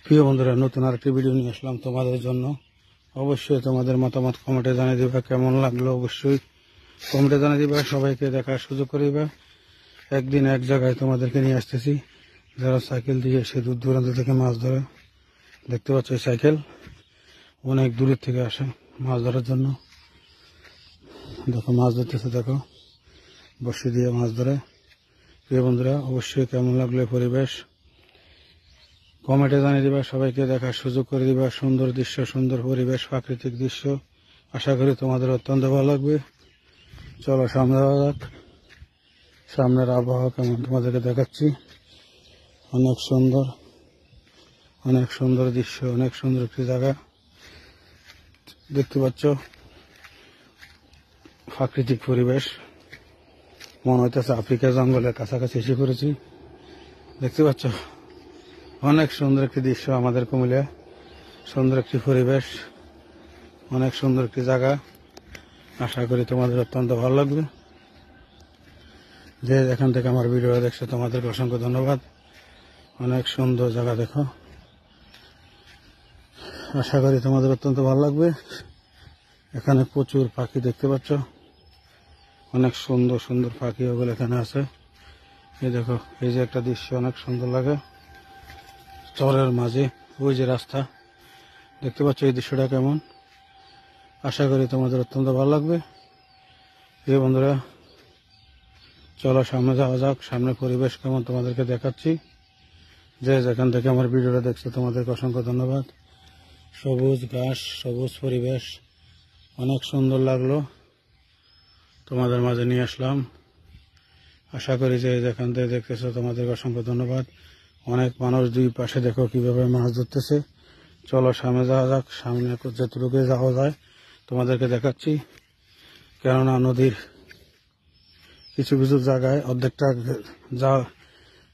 প্রিয় বন্ধুরা, নতুন আরেকটি ভিডিও নিয়ে আসলাম তোমাদের জন্য। অবশ্যই তোমাদের মতামত কমেন্টে জানিয়ে দিবা, কেমন লাগলো অবশ্যই কমেন্টে জানিয়ে দিবা। সবাইকে দেখার সুযোগ করে দিবা। একদিন এক জায়গায় তোমাদেরকে নিয়ে আসতেছি, যারা সাইকেল দিয়ে এসে দূর দূরান্ত থেকে মাছ ধরে। দেখতে পাচ্ছ এই সাইকেল অনেক দূরের থেকে আসে মাছ ধরার জন্য। দেখো মাছ ধরতেছে, দেখো বসে দিয়ে মাছ ধরে। প্রিয় বন্ধুরা, অবশ্যই কেমন লাগলো পরিবেশ কমেন্টে জানিয়ে দিবা, সবাইকে দেখার সুযোগ করে দিবা। সুন্দর দৃশ্য, সুন্দর পরিবেশ, প্রাকৃতিক দৃশ্য। আশা করি তোমাদের অত্যন্ত ভালো লাগবে। চলো সামনে যাওয়া যাক। সামনের আবহাওয়া কেমন তোমাদেরকে দেখাচ্ছি। অনেক সুন্দর, অনেক সুন্দর দৃশ্য, অনেক সুন্দর একটি জায়গা দেখতে পাচ্ছ। প্রাকৃতিক পরিবেশ, মনে হইতেছে আফ্রিকা জঙ্গলের কাছাকাছি এসে পড়েছি। দেখতে পাচ্ছ অনেক সুন্দর একটি দৃশ্য আমাদের কুমিল্লা। সুন্দর একটি পরিবেশ, অনেক সুন্দর একটি জায়গা। আশা করি তোমাদের অত্যন্ত ভালো লাগবে। যে এখান থেকে আমার ভিডিও দেখছো তোমাদেরকে অসংখ্য ধন্যবাদ। অনেক সুন্দর জায়গা, দেখো। আশা করি তোমাদের অত্যন্ত ভালো লাগবে। এখানে প্রচুর পাখি দেখতে পাচ্ছ, অনেক সুন্দর সুন্দর পাখি ওগুলো এখানে আছে। এই দেখো, এই যে একটা দৃশ্য অনেক সুন্দর লাগে। চরের মাঝে ওই যে রাস্তা, দেখতে পাচ্ছ এই দৃশ্যটা কেমন। আশা করি তোমাদের অত্যন্ত ভালো লাগবে। এই বন্ধুরা, চলো সামনে যাওয়া যাক। সামনে পরিবেশ কেমন তোমাদেরকে দেখাচ্ছি। যে যেখান থেকে আমার ভিডিওটা দেখছো তোমাদেরকে অসংখ্য ধন্যবাদ। সবুজ ঘাস, সবুজ পরিবেশ, অনেক সুন্দর লাগলো। তোমাদের মাঝে নিয়ে আসলাম। আশা করি যে যেখান থেকে দেখতেছো তোমাদেরকে অসংখ্য ধন্যবাদ। অনেক মানুষ দুই পাশে দেখো কিভাবে মাছ ধরতেছে। চলো সামনে যাওয়া যাক। সামনে যতটুকু যাওয়া যায় তোমাদেরকে দেখাচ্ছি। কেননা নদীর কিছু কিছু জায়গায়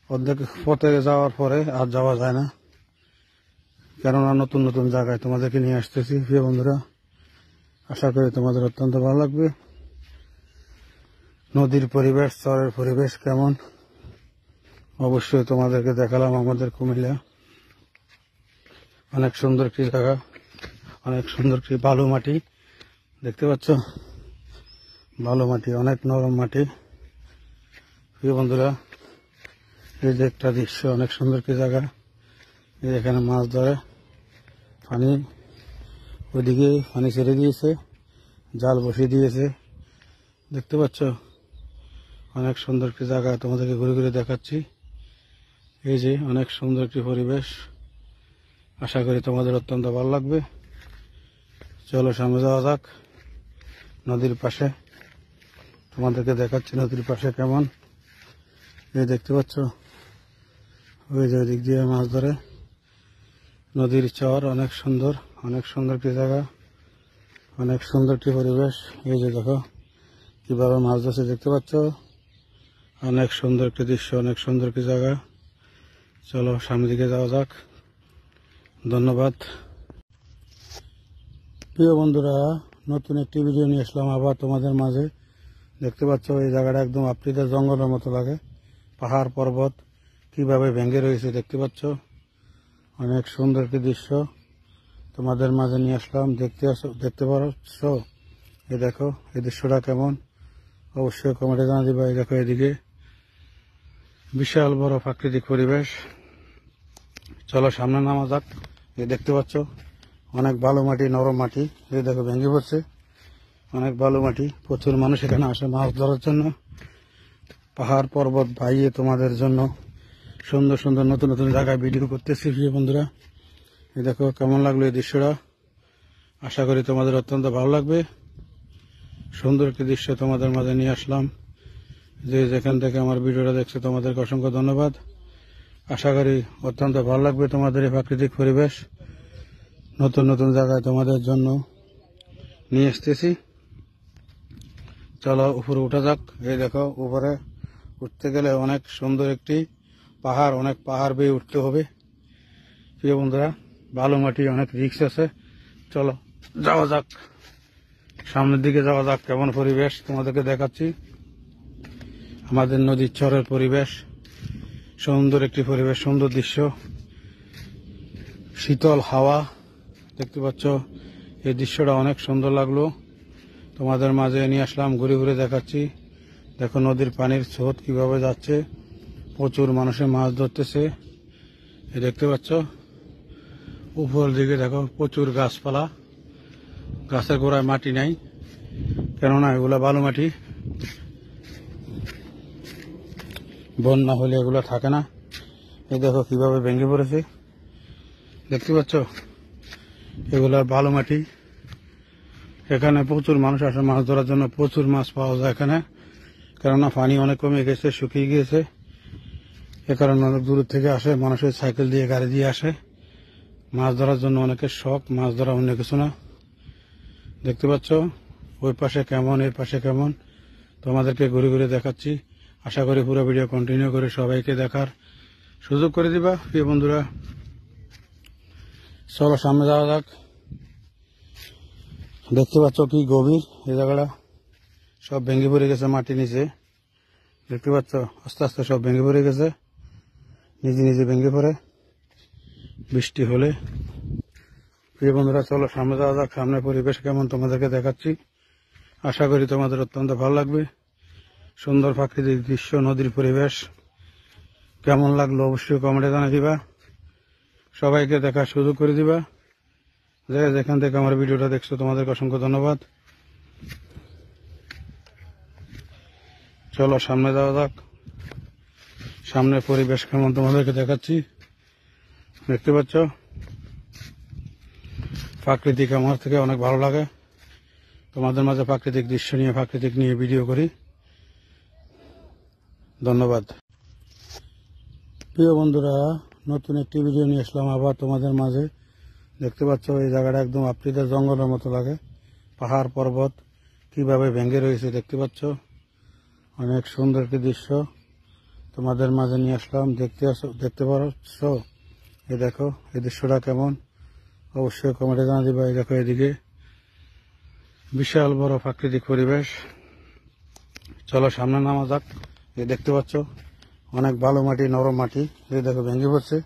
অর্ধেক পথে যাওয়ার পরে আর যাওয়া যায় না। কেননা নতুন নতুন জায়গায় তোমাদেরকে নিয়ে আসতেছি। প্রিয় বন্ধুরা, আশা করি তোমাদের অত্যন্ত ভালো লাগবে। নদীর পরিবেশ, চরের পরিবেশ কেমন অবশ্যই তোমাদেরকে দেখালাম। আমাদের কুমিল্লা অনেক সুন্দর একটি জায়গা, অনেক সুন্দর একটি বালু মাটি দেখতে পাচ্ছ। বালু মাটি, অনেক নরম মাটি। প্রিয় বন্ধুরা, এই যে একটা দৃশ্য, অনেক সুন্দর একটি জায়গা। এই এখানে মাছ ধরে, পানি ওইদিকে পানি ছেড়ে দিয়েছে, জাল বসিয়ে দিয়েছে। দেখতে পাচ্ছ অনেক সুন্দর একটি জায়গা, তোমাদেরকে ঘুরে ঘুরে দেখাচ্ছি। এই যে অনেক সুন্দর একটি পরিবেশ। আশা করি তোমাদের অত্যন্ত ভালো লাগবে। চলো সামনে যাওয়া যাক। নদীর পাশে তোমাদেরকে দেখাচ্ছি নদীর পাশে কেমন। এই দেখতে পাচ্ছ ওই যে ওই দিক দিয়ে মাছ ধরে। নদীর চর অনেক সুন্দর, অনেক সুন্দর একটি জায়গা, অনেক সুন্দর একটি পরিবেশ। এই যে দেখো কিভাবে মাছ ধরছে, দেখতে পাচ্ছ। অনেক সুন্দর একটি দৃশ্য, অনেক সুন্দর একটি জায়গা। চলো সামনের দিকে যাওয়া যাক। ধন্যবাদ। প্রিয় বন্ধুরা, নতুন একটি ভিডিও নিয়ে আসলাম আবার তোমাদের মাঝে। দেখতে পাচ্ছ এই জায়গাটা একদম আফ্রিকার জঙ্গলের মতো লাগে। পাহাড় পর্বত কিভাবে ভেঙে রয়েছে দেখতে পাচ্ছ। অনেক সুন্দর একটি দৃশ্য তোমাদের মাঝে নিয়ে আসলাম। দেখতে পাচ্ছ। এই দেখো এই দৃশ্যটা কেমন অবশ্যই কমেন্টে জানা দিবা। এই দেখো এদিকে বিশাল বড় প্রাকৃতিক পরিবেশ। চলো সামনে নামা যাক। এই দেখতে পাচ্ছ অনেক বালু মাটি, নরম মাটি। এই দেখো ভেঙে পড়ছে, অনেক বালু মাটি। প্রচুর মানুষ এখানে আসে মাছ ধরার জন্য। পাহাড় পর্বত ভাইয়ে তোমাদের জন্য সুন্দর সুন্দর নতুন নতুন জায়গায় ভিডিও করতেছি। প্রিয় বন্ধুরা, এই দেখো কেমন লাগলো এই দৃশ্যটা। আশা করি তোমাদের অত্যন্ত ভালো লাগবে। সুন্দর একটি দৃশ্য তোমাদের মাঝে নিয়ে আসলাম। যে যেখান থেকে আমার ভিডিওটা দেখছো তোমাদেরকে অসংখ্য ধন্যবাদ। আশা করি অত্যন্ত ভালো লাগবে তোমাদের এই প্রাকৃতিক পরিবেশ। নতুন নতুন জায়গায় তোমাদের জন্য নিয়ে আসতেছি। চলো উপরে উঠা যাক। এই দেখো উপরে উঠতে গেলে অনেক সুন্দর একটি পাহাড়, অনেক পাহাড় বেয়ে উঠতে হবে। প্রিয় বন্ধুরা, বালু মাটি, অনেক রিস্ক আছে। চলো যাওয়া যাক, সামনের দিকে যাওয়া যাক। কেমন পরিবেশ তোমাদেরকে দেখাচ্ছি। আমাদের নদীর চরের পরিবেশ, সুন্দর একটি পরিবেশ, সুন্দর দৃশ্য। শীতল হাওয়া দেখতে পাচ্ছ। এই দৃশ্যটা অনেক সুন্দর লাগলো, তোমাদের মাঝে নিয়ে আসলাম, ঘুরে ঘুরে দেখাচ্ছি। দেখো নদীর পানির স্রোত কিভাবে যাচ্ছে, প্রচুর মানুষে মাছ ধরতেছে। এই দেখতে পাচ্ছ উপর দিকে দেখো প্রচুর গাছপালা, গাছের গোড়ায় মাটি নাই, কেননা এগুলা বালু মাটি, বন্যা হলে এগুলো থাকে না। এই দেখো কিভাবে ভেঙে পড়েছে, দেখতে পাচ্ছ এগুলা বালু মাটি। এখানে প্রচুর মানুষ আসে মাছ ধরার জন্য, প্রচুর মাছ পাওয়া যায় এখানে, কেননা পানি অনেক কমে গেছে, শুকিয়ে গিয়েছে। এ কারণে অনেক দূর থেকে আসে, মানুষের সাইকেল দিয়ে গাড়ি দিয়ে আসে মাছ ধরার জন্য। অনেকের শখ, মাছ ধরা অন্য কিছু না। দেখতে পাচ্ছ ওই পাশে কেমন, এই পাশে কেমন, তোমাদেরকে ঘুরে ঘুরে দেখাচ্ছি। আশা করি পুরো ভিডিও কন্টিনিউ করে সবাইকে দেখার সুযোগ করে দিবা প্রিয় বন্ধুরা। চলো সামনে যাওয়া যাক। দেখতে পাচ্ছ কি গভীর এই জায়গাটা, সব ভেঙে পড়ে গেছে মাটি নিচে, দেখতে পাচ্ছ আস্তে আস্তে সব ভেঙে পড়ে গেছে, নিজে নিজে ভেঙে পড়ে বৃষ্টি হলে। প্রিয় বন্ধুরা চলো সামনে যাওয়া যাক, সামনে পরিবেশ কেমন তোমাদেরকে দেখাচ্ছি। আশা করি তোমাদের অত্যন্ত ভালো লাগবে। সুন্দর প্রাকৃতিক দৃশ্য, নদীর পরিবেশ কেমন লাগলো অবশ্যই কমেন্টে জানিয়ে দিবা, সবাইকে দেখার সুযোগ করে দিবা। যেখান থেকে আমার ভিডিওটা দেখছো তোমাদেরকে অসংখ্য ধন্যবাদ। চলো সামনে যাওয়া যাক, সামনের পরিবেশ কেমন তোমাদেরকে দেখাচ্ছি। দেখতে পাচ্ছ প্রাকৃতিক আমার থেকে অনেক ভালো লাগে, তোমাদের মাঝে প্রাকৃতিক দৃশ্য নিয়ে, প্রাকৃতিক নিয়ে ভিডিও করি। ধন্যবাদ প্রিয় বন্ধুরা, নতুন একটি ভিডিও নিয়ে আসলাম আবার তোমাদের মাঝে। দেখতে পাচ্ছ এই জায়গাটা একদম আফ্রিকার জঙ্গলের মতো লাগে, পাহাড় পর্বত কিভাবে ভেঙে রয়েছে দেখতে পাচ্ছ। অনেক সুন্দর একটি দৃশ্য তোমাদের মাঝে নিয়ে আসলাম, দেখতে পাচ্ছ। এই দেখো এই দৃশ্যটা কেমন অবশ্যই কমেন্টে জানা দিবা। এই দেখো এদিকে বিশাল বড় প্রাকৃতিক পরিবেশ। চলো সামনে নামা যাক। এই দেখতে পাচ্ছ অনেক বালু মাটি, নরম মাটি, এই দেখো ভেঙে পড়ছে,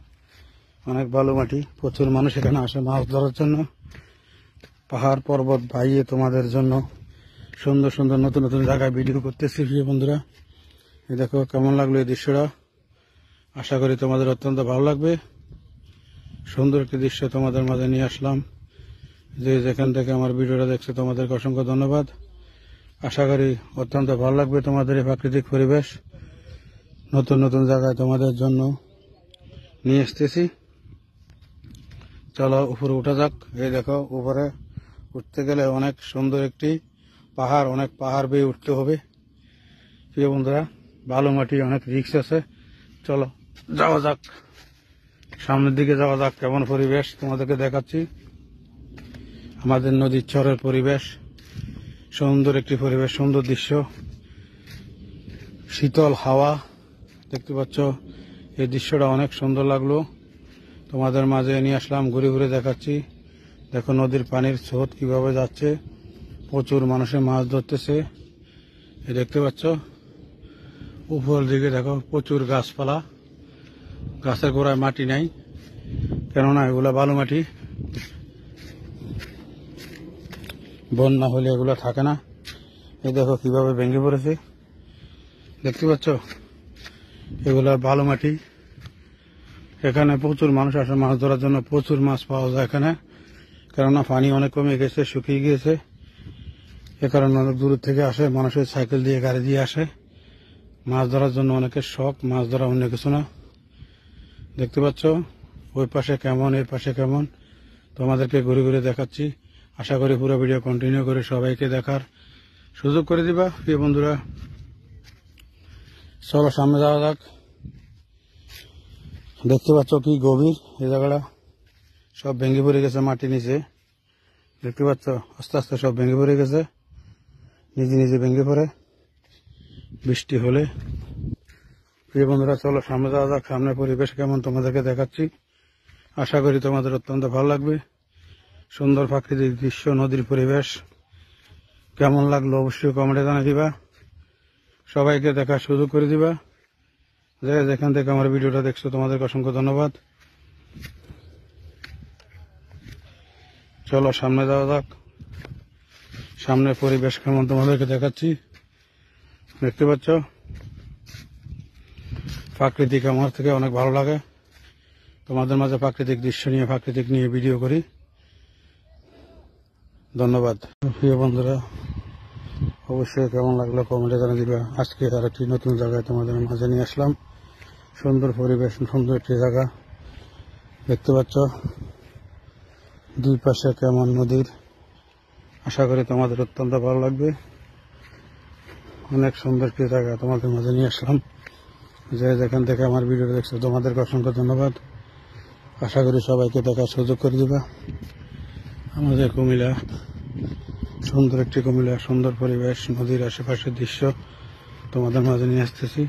অনেক বালু মাটি। প্রচুর মানুষ এখানে আসে মাছ ধরার জন্য। পাহাড় পর্বত ভাইয়ে তোমাদের জন্য সুন্দর সুন্দর নতুন নতুন জায়গায় ভিডিও করতেছি প্রিয় বন্ধুরা। এই দেখো কেমন লাগলো এই দৃশ্যটা, আশা করি তোমাদের অত্যন্ত ভালো লাগবে। সুন্দর একটি দৃশ্য তোমাদের মাঝে নিয়ে আসলাম। যেখান থেকে আমার ভিডিওটা দেখছো তোমাদেরকে অসংখ্য ধন্যবাদ। আশা করি অত্যন্ত ভালো লাগবে তোমাদের এই প্রাকৃতিক পরিবেশ। নতুন নতুন জায়গায় তোমাদের জন্য নিয়ে আসতেছি। চলো উপরে উঠা যাক। এই দেখো উপরে উঠতে গেলে অনেক সুন্দর একটি পাহাড়, অনেক পাহাড় বেয়ে উঠতে হবে প্রিয় বন্ধুরা। বালু মাটি, অনেক রিস্ক আছে। চলো যাওয়া যাক, সামনের দিকে যাওয়া যাক। কেমন পরিবেশ তোমাদেরকে দেখাচ্ছি, আমাদের নদীর চরের পরিবেশ, সুন্দর একটি পরিবেশ, সুন্দর দৃশ্য, শীতল হাওয়া দেখতে পাচ্ছ। এই দৃশ্যটা অনেক সুন্দর লাগলো, তোমাদের মাঝে নিয়ে আসলাম, ঘুরে ঘুরে দেখাচ্ছি। দেখো নদীর পানির স্রোত কিভাবে যাচ্ছে, প্রচুর মানুষে মাছ ধরতেছে। এই দেখতে পাচ্ছ উপর দিকে দেখো প্রচুর গাছপালা, গাছের গোড়ায় মাটি নাই, কেননা এগুলা বালু মাটি, বন্যা হলে এগুলো থাকে না। এই দেখো কিভাবে ভেঙে পড়েছে, দেখতে পাচ্ছ এগুলা বালু মাটি। এখানে প্রচুর মানুষ আসে মাছ ধরার জন্য, প্রচুর মাছ পাওয়া যায় এখানে, কেননা পানি অনেক কমে গেছে, শুকিয়ে গিয়েছে। এ কারণে অনেক দূর থেকে আসে, মানুষের সাইকেল দিয়ে গাড়ি দিয়ে আসে মাছ ধরার জন্য। অনেকের শখ, মাছ ধরা অন্য কিছু না। দেখতে পাচ্ছ ওই পাশে কেমন, এই পাশে কেমন, তোমাদেরকে ঘুরে ঘুরে দেখাচ্ছি। আশা করি পুরো ভিডিও কন্টিনিউ করে সবাইকে দেখার সুযোগ করে দিবা প্রিয় বন্ধুরা। চলো সামনে যাওয়া যাক। দেখতে পাচ্ছ কি গভীর এই জায়গাটা, সব ভেঙে পড়ে গেছে মাটি নিচে, দেখতে পাচ্ছ আস্তে আস্তে সব ভেঙে পড়ে গেছে, নিজে নিজে ভেঙে পড়ে বৃষ্টি হলে। প্রিয় বন্ধুরা চলো সামনে যাওয়া যাক, সামনের পরিবেশ কেমন তোমাদেরকে দেখাচ্ছি। আশা করি তোমাদের অত্যন্ত ভালো লাগবে। সুন্দর প্রাকৃতিক দৃশ্য, নদীর পরিবেশ কেমন লাগলো অবশ্যই কমেন্টে জানিয়ে দিবা, সবাইকে দেখার সুযোগ করে দিবা। যেখান থেকে আমার ভিডিওটা দেখছো তোমাদেরকে অসংখ্য ধন্যবাদ। চলো সামনে যাওয়া যাক। সামনে পরিবেশ কেমন তোমাদেরকে দেখাচ্ছি। দেখতে পাচ্ছ প্রাকৃতিক আমার থেকে অনেক ভালো লাগে। তোমাদের মাঝে প্রাকৃতিক দৃশ্য নিয়ে প্রাকৃতিক নিয়ে ভিডিও করি। ধন্যবাদ। প্রিয় বন্ধুরা, অবশ্যই কেমন লাগলো কমেন্টে জানিয়ে দিবা। আজকে আর একটি নতুন জায়গায় তোমাদের মাঝে নিয়ে আসলাম। সুন্দর পরিবেশ, সুন্দর একটি জায়গা। দেখতে পাচ্ছ দুই পাশে কেমন নদীর। আশা করি তোমাদের অত্যন্ত ভালো লাগবে। অনেক সুন্দর একটি জায়গা তোমাদের মাঝে নিয়ে আসলাম। যে যেখান থেকে আমার ভিডিও দেখছো তোমাদেরকে অসংখ্য ধন্যবাদ। আশা করি সবাইকে দেখার সুযোগ করে দিবা। আমাদের কুমিল্লা সুন্দর একটি কুমিল্লা, সুন্দর পরিবেশ, নদীর আশেপাশের দৃশ্য তোমাদের মাঝে নিয়ে আসতেছি।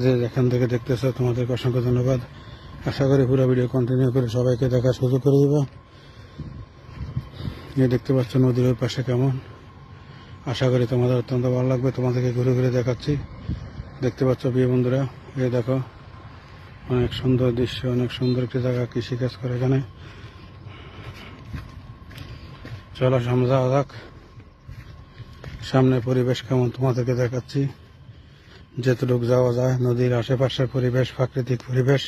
যে যেখান থেকে দেখতেছো তোমাদেরকে অসংখ্য ধন্যবাদ। আশা করি পুরো ভিডিও কন্টিনিউ করে সবাইকে দেখার সুযোগ করে দিবা। এই দেখতে পাচ্ছ নদীর ওই পাশে কেমন। আশা করি তোমাদের অত্যন্ত ভালো লাগবে। তোমাদেরকে ঘুরে ঘুরে দেখাচ্ছি। দেখতে পাচ্ছ প্রিয় বন্ধুরা, এই দেখো অনেক সুন্দর দৃশ্য, অনেক সুন্দর একটি জায়গা, কৃষিকাজ করে এখানে। চলো সামনে যাওয়া যাক। সামনে পরিবেশ কেমন তোমাদেরকে দেখাচ্ছি। যেতটুকু যাওয়া যায় নদীর আশেপাশের পরিবেশ, প্রাকৃতিক পরিবেশ,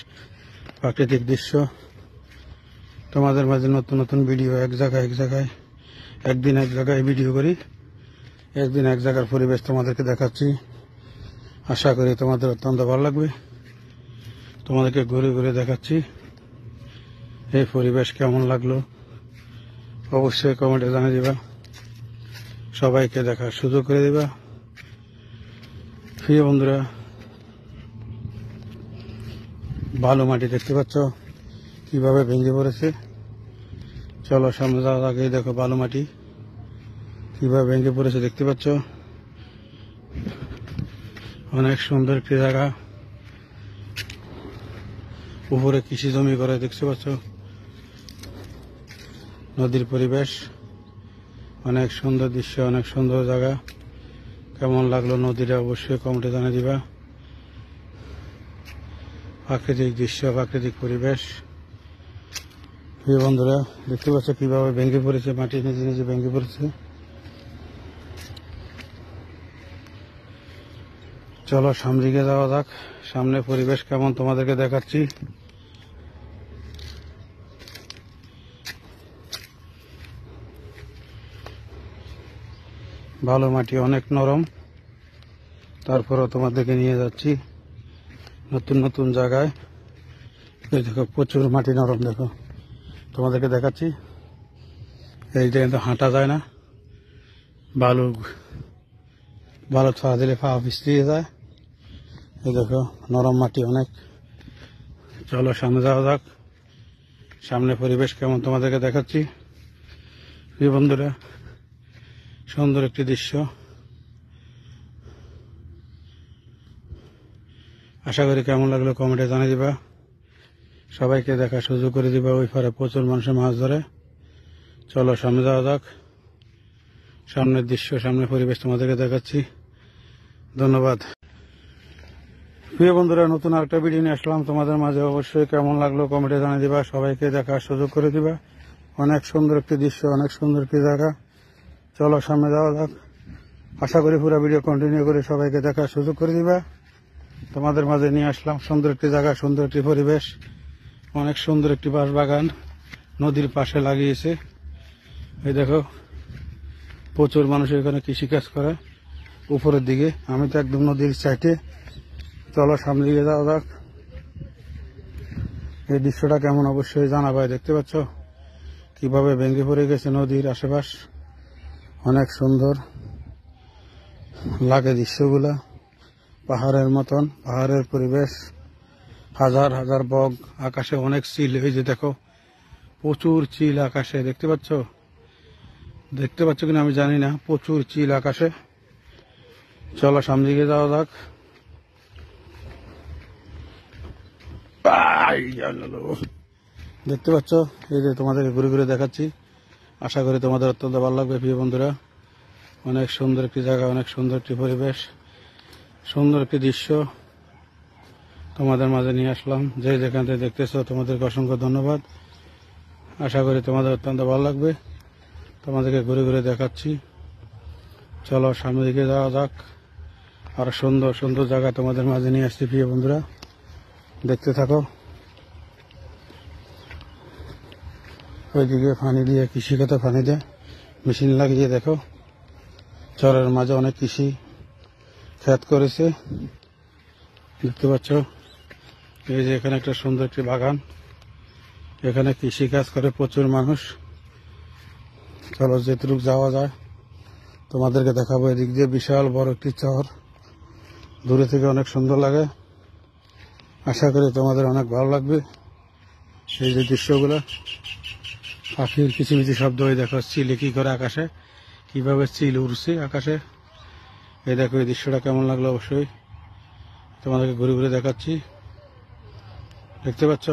প্রাকৃতিক দৃশ্য তোমাদের মাঝে নতুন নতুন ভিডিও এক জায়গায় একদিন এক জায়গায় ভিডিও করি। একদিন এক জায়গার পরিবেশ তোমাদেরকে দেখাচ্ছি। আশা করি তোমাদের অত্যন্ত ভালো লাগবে। তোমাদেরকে ঘুরে ঘুরে দেখাচ্ছি। এই পরিবেশ কেমন লাগলো অবশ্যই কমেন্টে জানিয়ে দিবা। সবাইকে দেখার সুযোগ করে দিবা। প্রিয় বন্ধুরা, বালু মাটি দেখতে পাচ্ছ কিভাবে ভেঙে পড়েছে। চলো সামনে যাওয়ার আগে দেখো বালু মাটি কিভাবে ভেঙে পড়েছে। দেখতে পাচ্ছ অনেক সুন্দর একটি জায়গা। উপরে কৃষি জমি করে দেখতে পাচ্ছ। নদীর পরিবেশ অনেক সুন্দর দৃশ্য, অনেক সুন্দর জায়গা। কেমন লাগলো নদীটা অবশ্যই কমেন্টে জানিয়ে দিবা। প্রাকৃতিক দৃশ্য, প্রাকৃতিক পরিবেশ। প্রিয় বন্ধুরা, দেখতে পাচ্ছ কিভাবে ভেঙে পড়েছে, মাটি নিজে নিজে ভেঙে পড়েছে। চলো সামনে দিকে যাওয়া যাক। সামনে পরিবেশ কেমন তোমাদেরকে দেখাচ্ছি। ভালো মাটি, অনেক নরম। তারপরও তোমাদেরকে নিয়ে যাচ্ছি নতুন নতুন জায়গায়। দেখো প্রচুর মাটি নরম, দেখো তোমাদেরকে দেখাচ্ছি। এই যে কিন্তু হাঁটা যায় না, বালু ছোঁয়া দিলে পা পিছলিয়ে যায়। এই দেখো নরম মাটি অনেক। চলো সামনে যাওয়া যাক। সামনে পরিবেশ কেমন তোমাদেরকে দেখাচ্ছি। প্রিয় বন্ধুরা, সুন্দর একটি দৃশ্য। আশা করি কেমন লাগলো কমেন্টে জানিয়ে দিবা। সবাইকে দেখার সুযোগ করে দিবা। ওই পারে প্রচুর মানুষের মাছ ধরে। চলো সামনে যাওয়া যাক। সামনের দৃশ্য, সামনের পরিবেশ তোমাদেরকে দেখাচ্ছি। ধন্যবাদ। প্রিয় বন্ধুরা, নতুন আরেকটা ভিডিও নিয়ে আসলাম তোমাদের মাঝে। অবশ্যই কেমন লাগলো কমেন্টে জানিয়ে দিবা। সবাইকে দেখার সুযোগ করে দিবা। অনেক সুন্দর একটি দৃশ্য, অনেক সুন্দর একটি জায়গা। চলো সামনে যাওয়া যাক। আশা করি পুরো ভিডিও কন্টিনিউ করে সবাইকে দেখার সুযোগ করে দিবা। তোমাদের মাঝে নিয়ে আসলাম সুন্দর একটি জায়গা, সুন্দর একটি পরিবেশ। অনেক সুন্দর একটি বাঁশ বাগান নদীর পাশে লাগিয়েছে। এই দেখো প্রচুর মানুষ এখানে কৃষিকাজ করে উপরের দিকে। আমি তো একদম নদীর সাইডে। চলো সামনে দিকে যাওয়া যাক। এই দৃশ্যটা কেমন অবশ্যই জানাবে। দেখতে পাচ্ছ কিভাবে ভেঙে পড়ে গেছে নদীর আশেপাশ। অনেক সুন্দর লাগে দৃশ্যগুলা, পাহাড়ের মতন, পাহাড়ের পরিবেশ। হাজার হাজার বক, আকাশে অনেক চিল। এই যে দেখো প্রচুর চিল আকাশে। দেখতে পাচ্ছ কিনা আমি জানি না, প্রচুর চিল আকাশে। চলো সামনে দিকে যাওয়া যাক। দেখতে পাচ্ছ এই যে তোমাদেরকে ঘুরে ঘুরে দেখাচ্ছি। আশা করি তোমাদের অত্যন্ত ভালো লাগবে। প্রিয় বন্ধুরা, অনেক সুন্দর একটি জায়গা, অনেক সুন্দর একটি পরিবেশ, সুন্দর একটি দৃশ্য তোমাদের মাঝে নিয়ে আসলাম। যে যেখান থেকে দেখতেছো তোমাদেরকে অসংখ্য ধন্যবাদ। আশা করি তোমাদের অত্যন্ত ভালো লাগবে। তোমাদেরকে ঘুরে ঘুরে দেখাচ্ছি। চলো সামনের দিকে যাওয়া যাক। আর সুন্দর সুন্দর জায়গা তোমাদের মাঝে নিয়ে আসছি প্রিয় বন্ধুরা, দেখতে থাকো। ওইদিকে পানি দিয়ে কৃষিখাতে পানি দিয়ে মেশিন লাগিয়ে দেখো, চরের মাঝে অনেক কৃষি ক্ষেত করেছে, দেখতে পাচ্ছ। এই যে এখানে একটা সুন্দর একটি বাগান, এখানে কৃষি কাজ করে প্রচুর মানুষ। চলো যেটুকু যাওয়া যায় তোমাদেরকে দেখাবো। এদিক দিয়ে বিশাল বড় একটি চর, দূরে থেকে অনেক সুন্দর লাগে। আশা করি তোমাদের অনেক ভালো লাগবে। এই যে দৃশ্যগুলো, পাখির কিচিমিচি শব্দ, হয়ে দেখো চিলে কি করে আকাশে, কিভাবে চিল উড়ছে আকাশে। এই দেখো এই দৃশ্যটা কেমন লাগলো অবশ্যই তোমাদেরকে ঘুরে ঘুরে দেখাচ্ছি, দেখতে পাচ্ছ।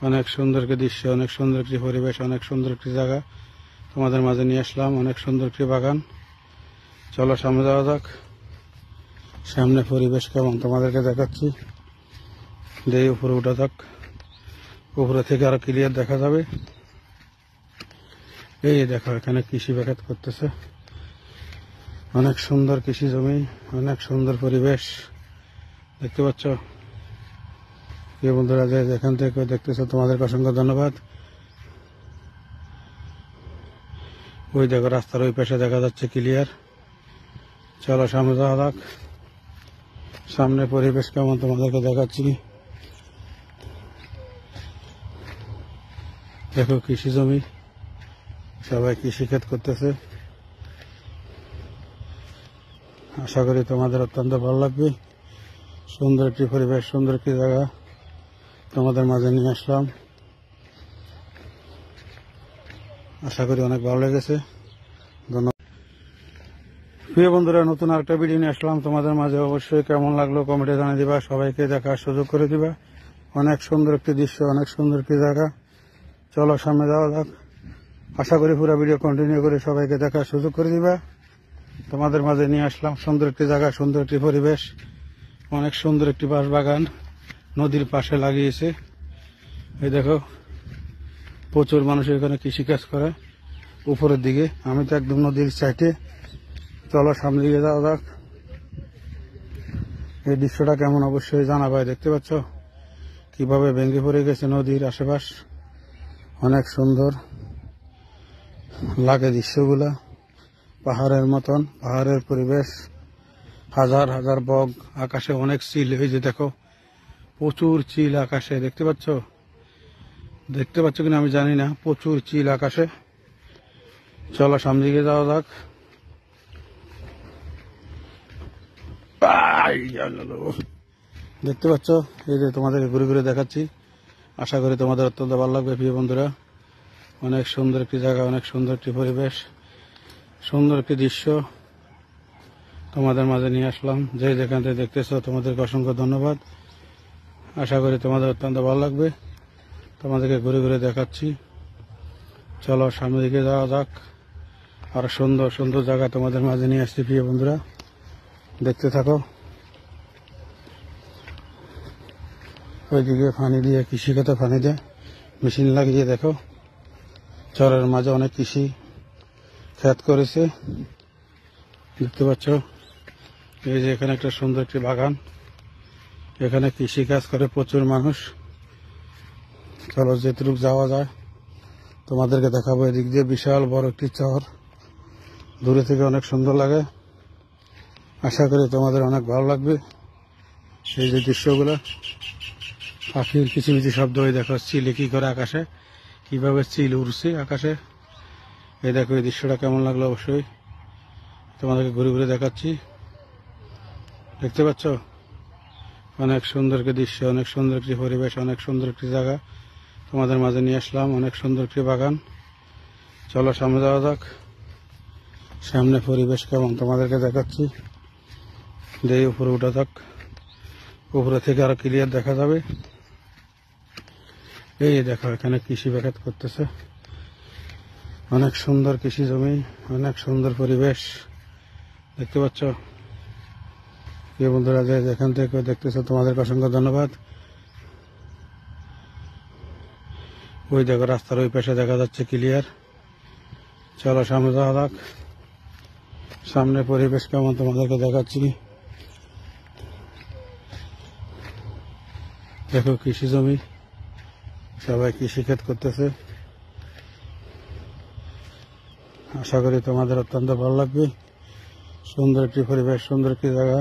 অনেক সুন্দর একটি দৃশ্য, অনেক সুন্দর একটি পরিবেশ, অনেক সুন্দর একটি জায়গা তোমাদের মাঝে নিয়ে আসলাম। অনেক সুন্দর একটি বাগান। চলো সামনে যাওয়া যাক। সামনে পরিবেশ কেমন তোমাদেরকে দেখাচ্ছি। দিয়ে উপরে উঠা যাক, উপরে থেকে আরো ক্লিয়ার দেখা যাবে। এই দেখো এখানে কৃষি ব্যাঘাত করতেছে, অনেক সুন্দর কৃষি জমি, অনেক সুন্দর পরিবেশ, দেখতে পাচ্ছ। প্রিয় বন্ধুরা যে যেখান থেকে দেখতেছো তোমাদেরকে অসংখ্য ধন্যবাদ। ওই দেখো রাস্তার ওই পাশে দেখা যাচ্ছে ক্লিয়ার। চলো সামনে যাওয়া যাক। সামনে পরিবেশ কেমন তোমাদেরকে দেখাচ্ছি। দেখো কৃষি জমি, সবাই কৃষিক্ষেত করতেছে। আশা করি তোমাদের অত্যন্ত ভালো লাগবে। সুন্দর একটি পরিবেশ, সুন্দর একটি জায়গা তোমাদের মাঝে নিয়ে আসলাম। আশা করি অনেক ভালো লেগেছে। ধন্যবাদ। প্রিয় বন্ধুরা, নতুন আরেকটা ভিডিও নিয়ে আসলাম তোমাদের মাঝে। অবশ্যই কেমন লাগলো কমেন্টে জানিয়ে দিবা, সবাইকে দেখার সুযোগ করে দিবা। অনেক সুন্দর একটি দৃশ্য, অনেক সুন্দর একটি জায়গা। চলো সামনে যাওয়া যাক। আশা করি পুরো ভিডিও কন্টিনিউ করে সবাইকে দেখার সুযোগ করে দিবা। তোমাদের মাঝে নিয়ে আসলাম সুন্দর একটি জায়গা, সুন্দর একটি পরিবেশ, অনেক সুন্দর একটি বাঁশ বাগান নদীর পাশে লাগিয়েছে। এই দেখো প্রচুর মানুষ এখানে কৃষিকাজ করে উপরের দিকে। আমি তো একদম নদীর সাইডে। চলো সামনে দিকে যাওয়া যাক। এই দৃশ্যটা কেমন অবশ্যই জানাবাই। দেখতে পাচ্ছ কিভাবে ভেঙে পড়ে গেছে নদীর আশেপাশ, অনেক সুন্দর লাগে দৃশ্যগুলা। পাহাড়ের মতন, পাহাড়ের পরিবেশ, হাজার হাজার বগ, আকাশে অনেক চিল। এই যে দেখো প্রচুর চিল আকাশে, দেখতে পাচ্ছ। দেখতে পাচ্ছ কিনা আমি জানি না, প্রচুর চিল আকাশে। চলো সামনে দিকে যাওয়া যাক। দেখতে পাচ্ছ এই যে তোমাদেরকে ঘুরে ঘুরে দেখাচ্ছি। আশা করি তোমাদের অত্যন্ত ভালো লাগবে প্রিয় বন্ধুরা। অনেক সুন্দর একটি জায়গা, অনেক সুন্দর একটি পরিবেশ, সুন্দর একটি দৃশ্য তোমাদের মাঝে নিয়ে আসলাম। যে যেখান থেকে দেখতেছো তোমাদেরকে অসংখ্য ধন্যবাদ। আশা করি তোমাদের অত্যন্ত ভালো লাগবে। তোমাদেরকে ঘুরে ঘুরে দেখাচ্ছি। চলো সামনের দিকে যাওয়া যাক। আর সুন্দর সুন্দর জায়গা তোমাদের মাঝে নিয়ে আসছি প্রিয় বন্ধুরা, দেখতে থাকো। ওইদিকে পানি দিয়ে কৃষিখাতে পানি দিয়ে মেশিন লাগিয়ে দেখো, চরের মাঝে অনেক কৃষি ক্ষেত করেছে, দেখতে পাচ্ছ। এই যে এখানে একটা সুন্দর একটি বাগান, এখানে কৃষি কাজ করে প্রচুর মানুষ। চলো যেটুকু যাওয়া যায় তোমাদেরকে দেখাবো। এদিক দিয়ে বিশাল বড় একটি চর, দূরে থেকে অনেক সুন্দর লাগে। আশা করি তোমাদের অনেক ভালো লাগবে। এই যে দৃশ্যগুলো, পাখির কিচিমিচি শব্দ, হয়ে দেখো চিলে কি করে আকাশে, কিভাবে চিল উড়ছে আকাশে। এই দেখো এই দৃশ্যটা কেমন লাগলো অবশ্যই তোমাদেরকে ঘুরে ঘুরে দেখাচ্ছি, দেখতে পাচ্ছ। অনেক সুন্দর একটি দৃশ্য, অনেক সুন্দর একটি পরিবেশ, অনেক সুন্দর একটি জায়গা তোমাদের মাঝে নিয়ে আসলাম। অনেক সুন্দর একটি বাগান। চলো সামনে যাওয়া যাক। সামনে পরিবেশ কেমন তোমাদেরকে দেখাচ্ছি। দিয়ে উপরে উঠা যাক, উপরে থেকে আরো ক্লিয়ার দেখা যাবে। এই দেখো এখানে কৃষি ব্যাঘাত করতেছে, অনেক সুন্দর কৃষি জমি, অনেক সুন্দর পরিবেশ, দেখতে পাচ্ছ। প্রিয় বন্ধুরা যে যেখান থেকে দেখতেছো তোমাদেরকে অসংখ্য ধন্যবাদ। ওই দেখো রাস্তার ওই পাশে দেখা যাচ্ছে ক্লিয়ার। চলো সামনে যাওয়া যাক। সামনে পরিবেশ কেমন তোমাদেরকে দেখাচ্ছি। দেখো কৃষি জমি, সবাই কৃষিক্ষেত করতেছে। আশা করি তোমাদের অত্যন্ত ভালো লাগবে। সুন্দর একটি পরিবেশ, সুন্দর একটি জায়গা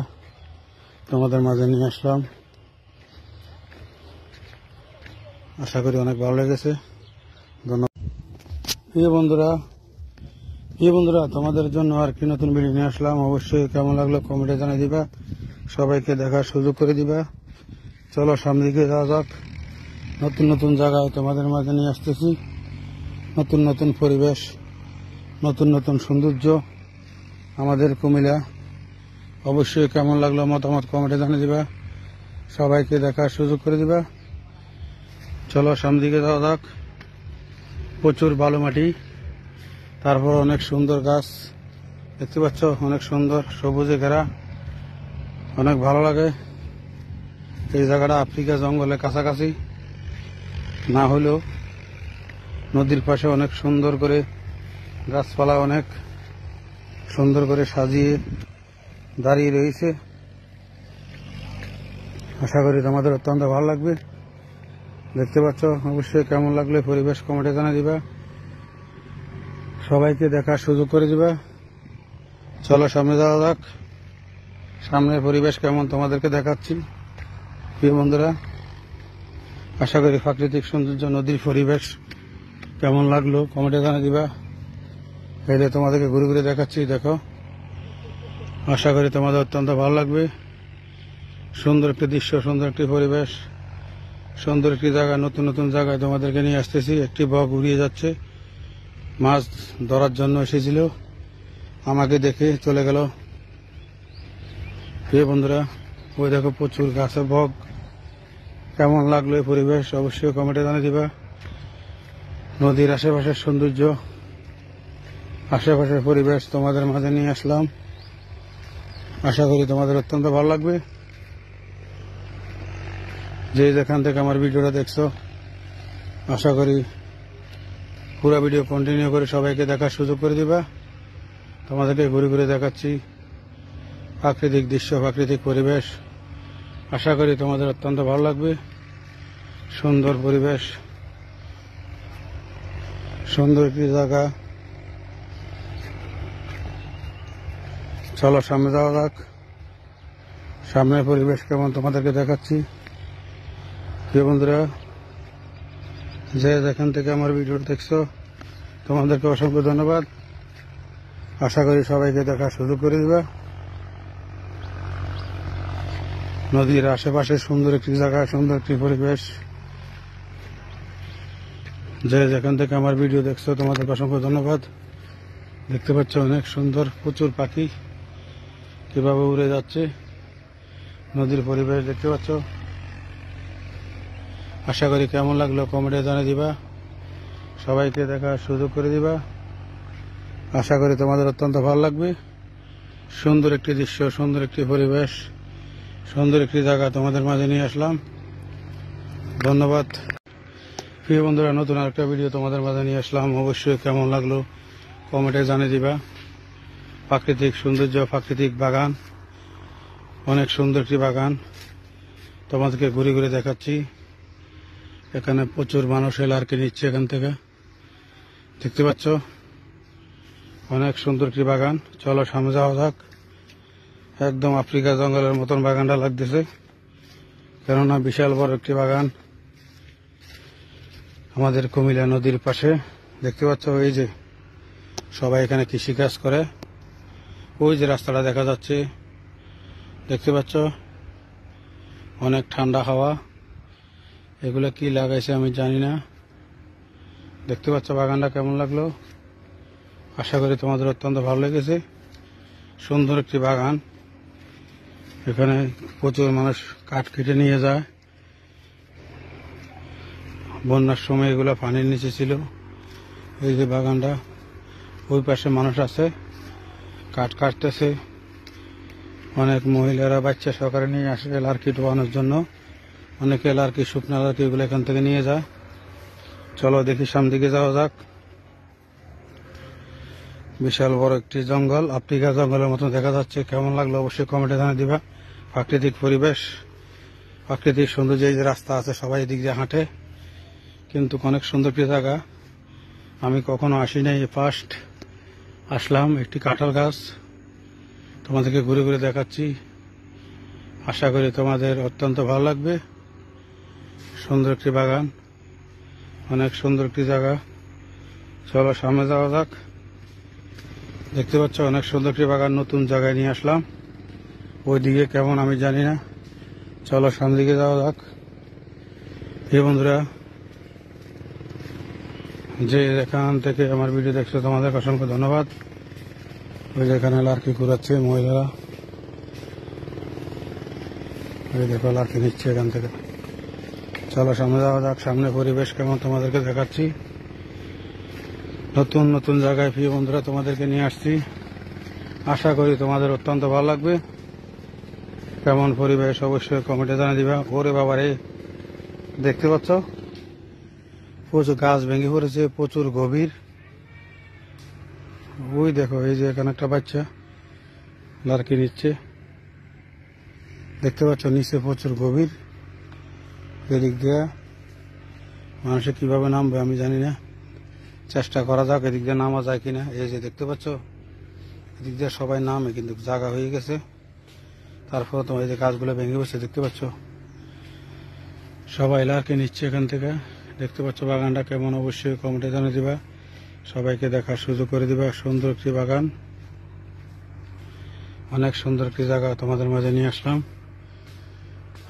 তোমাদের মাঝে নিয়ে আসলাম। আশা করি অনেক ভালো লেগেছে। ধন্যবাদ। প্রিয় বন্ধুরা তোমাদের জন্য আর কি নতুন ভিডিও নিয়ে আসলাম। অবশ্যই কেমন লাগলো কমেন্টে জানিয়ে দিবা, সবাইকে দেখার সুযোগ করে দিবা। চলো সামনে দিকে যাওয়া যাক। নতুন নতুন জায়গায় তোমাদের মাঝে নিয়ে আসতেছি, নতুন নতুন পরিবেশ, নতুন নতুন সৌন্দর্য আমাদের কুমিল্লা। অবশ্যই কেমন লাগলো মতামত কমেন্টে জানিয়ে দিবা, সবাইকে দেখার সুযোগ করে দিবা। চলো সামনে দিকে যাওয়া যাক। প্রচুর বালু মাটি, তারপর অনেক সুন্দর গাছ দেখতে পাচ্ছ, অনেক সুন্দর সবুজে ঘেরা, অনেক ভালো লাগে। এই জায়গাটা আফ্রিকা জঙ্গলের কাছাকাছি না হলেও নদীর পাশে অনেক সুন্দর করে গাছপালা অনেক সুন্দর করে সাজিয়ে দাঁড়িয়ে রয়েছে। আশা করি তোমাদের অত্যন্ত ভালো লাগবে। দেখতে পাচ্ছ, অবশ্যই কেমন লাগলে পরিবেশ কমেন্টে জানিয়ে দিবা, সবাইকে দেখার সুযোগ করে দিবা। চলো সামনে যাওয়া যাক। সামনের পরিবেশ কেমন তোমাদেরকে দেখাচ্ছি। প্রিয় বন্ধুরা, আশা করি প্রাকৃতিক সৌন্দর্য, নদীর পরিবেশ কেমন লাগলো কমেন্টে জানিয়ে দিবা। এই যে তোমাদেরকে ঘুরে ঘুরে দেখাচ্ছি, দেখো। আশা করি তোমাদের অত্যন্ত ভালো লাগবে। সুন্দর একটি দৃশ্য, সুন্দর একটি পরিবেশ, সুন্দর একটি জায়গা, নতুন নতুন জায়গায় তোমাদেরকে নিয়ে আসতেছি। একটি বক উড়িয়ে যাচ্ছে, মাছ ধরার জন্য এসেছিল, আমাকে দেখে চলে গেল। প্রিয় বন্ধুরা, ওই দেখো প্রচুর গাছে বক। কেমন লাগলো এই পরিবেশ অবশ্যই কমেন্টে জানিয়ে দিবা। নদীর আশেপাশের সৌন্দর্য, আশেপাশের পরিবেশ তোমাদের মাঝে নিয়ে আসলাম। আশা করি তোমাদের অত্যন্ত ভালো লাগবে। যে যেখান থেকে আমার ভিডিওটা দেখছো, আশা করি পুরো ভিডিও কন্টিনিউ করে সবাইকে দেখার সুযোগ করে দিবা। তোমাদেরকে ঘুরে ঘুরে দেখাচ্ছি প্রাকৃতিক দৃশ্য, প্রাকৃতিক পরিবেশ। আশা করি তোমাদের অত্যন্ত ভালো লাগবে। সুন্দর পরিবেশ, সুন্দর একটি জায়গা। চলো সামনে যাওয়া যাক। সামনের পরিবেশ কেমন তোমাদেরকে দেখাচ্ছি। প্রিয় বন্ধুরা, যে যেখান থেকে আমার ভিডিও দেখছো, তোমাদেরকে অসংখ্য ধন্যবাদ। আশা করি সবাইকে দেখার সুযোগ করে দিবা। নদীর আশেপাশে সুন্দর একটি জায়গা, সুন্দর একটি পরিবেশ। যে যেখান থেকে আমার ভিডিও দেখছো, তোমাদেরকে অসংখ্য ধন্যবাদ। দেখতে পাচ্ছ অনেক সুন্দর, প্রচুর পাখি কিভাবে উড়ে যাচ্ছে। নদীর পরিবেশ দেখতে পাচ্ছ। আশা করি কেমন লাগলো কমেন্টে জানিয়ে দিবা, সবাইকে দেখার সুযোগ করে দিবা। আশা করি তোমাদের অত্যন্ত ভালো লাগবে। সুন্দর একটি দৃশ্য, সুন্দর একটি পরিবেশ, সুন্দর একটি জায়গা তোমাদের মাঝে নিয়ে আসলাম। ধন্যবাদ। প্রিয় বন্ধুরা, নতুন আরেকটা ভিডিও তোমাদের মাঝে নিয়ে আসলাম। অবশ্যই কেমন লাগলো কমেন্টে জানিয়ে দিবা। প্রাকৃতিক সৌন্দর্য, প্রাকৃতিক বাগান, অনেক সুন্দর একটি বাগান তোমাদেরকে ঘুরে ঘুরে দেখাচ্ছি। এখানে প্রচুর মানুষ এলার্কি নিচ্ছে এখান থেকে, দেখতে পাচ্ছ। অনেক সুন্দর একটি বাগান। চলো সামনে যাওয়া যাক। একদম আফ্রিকা জঙ্গলের মতন বাগানটা লাগতেছে, কেননা বিশাল বড় একটি বাগান আমাদের কুমিল্লা নদীর পাশে। দেখতে পাচ্ছ, এই যে সবাই এখানে কৃষিকাজ করে। ওই যে রাস্তাটা দেখা যাচ্ছে, দেখতে পাচ্ছ। অনেক ঠান্ডা হাওয়া। এগুলো কি লাগাইছে আমি জানি না। দেখতে পাচ্ছ বাগানটা কেমন লাগলো। আশা করি তোমাদের অত্যন্ত ভালো লেগেছে। সুন্দর একটি বাগান। এখানে প্রচুর মানুষ কাঠ কেটে নিয়ে যায়। বন্যার সময় এগুলো পানির নিচে ছিল। এই যে বাগানটা, ওই পাশে মানুষ আছে, কাঠ কাটতেছে। অনেক মহিলারা বাচ্চা সহকারে নিয়ে আসে এলার্কি ঢোয়ানোর জন্য। অনেকে এলার্কি, শুকনো এলার্কি এগুলো এখান থেকে নিয়ে যায়। চলো দেখি সামনে দিকে যাওয়া যাক। বিশাল বড় একটি জঙ্গল, আফ্রিকা জঙ্গলের মতো দেখা যাচ্ছে। কেমন লাগলো অবশ্যই কমেন্টে জানিয়ে দিবা। প্রাকৃতিক পরিবেশ, প্রাকৃতিক সৌন্দর্য, এই যে রাস্তা আছে সবাই এদিক দিয়ে হাঁটে, কিন্তু অনেক সুন্দর একটি জায়গা। আমি কখনো আসি নাই, ফার্স্ট আসলাম। একটি কাঁঠাল গাছ তোমাদেরকে ঘুরে ঘুরে দেখাচ্ছি, আশা করি তোমাদের অত্যন্ত ভালো লাগবে। সুন্দর একটি বাগান, অনেক সুন্দর একটি জায়গা। চলো সামনে যাওয়া যাক। দেখতে পাচ্ছ অনেক সুন্দর একটি বাগান, নতুন জায়গায় নিয়ে আসলাম। ওইদিকে কেমন আমি জানি না, চলো সামনে দিকে যাওয়া যাক। এই বন্ধুরা, যে এখান থেকে আমার ভিডিও দেখছো তোমাদের অসংখ্য ধন্যবাদ। ওই যেখানে লার্কি ঘুরাচ্ছে মহিলারা, ওই দেখো লার্কি নিচ্ছে এখান থেকে। চলো সামনে যাওয়া যাক। সামনে পরিবেশ কেমন তোমাদেরকে দেখাচ্ছি। নতুন নতুন জায়গায় প্রিয় বন্ধুরা তোমাদেরকে নিয়ে আসছি, আশা করি তোমাদের অত্যন্ত ভালো লাগবে। কেমন পরিবেশ অবশ্যই কমেন্টে জানিয়ে দিবা। ওরে বাবারে, দেখতে পাচ্ছ প্রচুর গাছ ভেঙে পড়েছে, প্রচুর গভীর। ওই দেখো, এই যে এখানে একটা বাচ্চা লার্কি নিচ্ছে, দেখতে পাচ্ছ নিচে প্রচুর গভীর। এদিক দিয়ে মানুষে কিভাবে নামবে আমি জানি না, চেষ্টা করা যাক এদিক দিয়ে নামা যায় কিনা। এই যে দেখতে পাচ্ছ এদিক দিয়ে সবাই নামে, কিন্তু জায়গা হয়ে গেছে। তারপর তোমার এই যে গাছগুলো ভেঙে বসে দেখতে পাচ্ছ, সবাই লার্কি নিচ্ছে এখান থেকে। দেখতে পাচ্ছ বাগানটা কেমন অবশ্যই কমেন্টে জানিয়ে দিবা, সবাইকে দেখার সুযোগ করে দিবা। সুন্দর একটি বাগান, অনেক সুন্দর একটি জায়গা তোমাদের মাঝে নিয়ে আসলাম,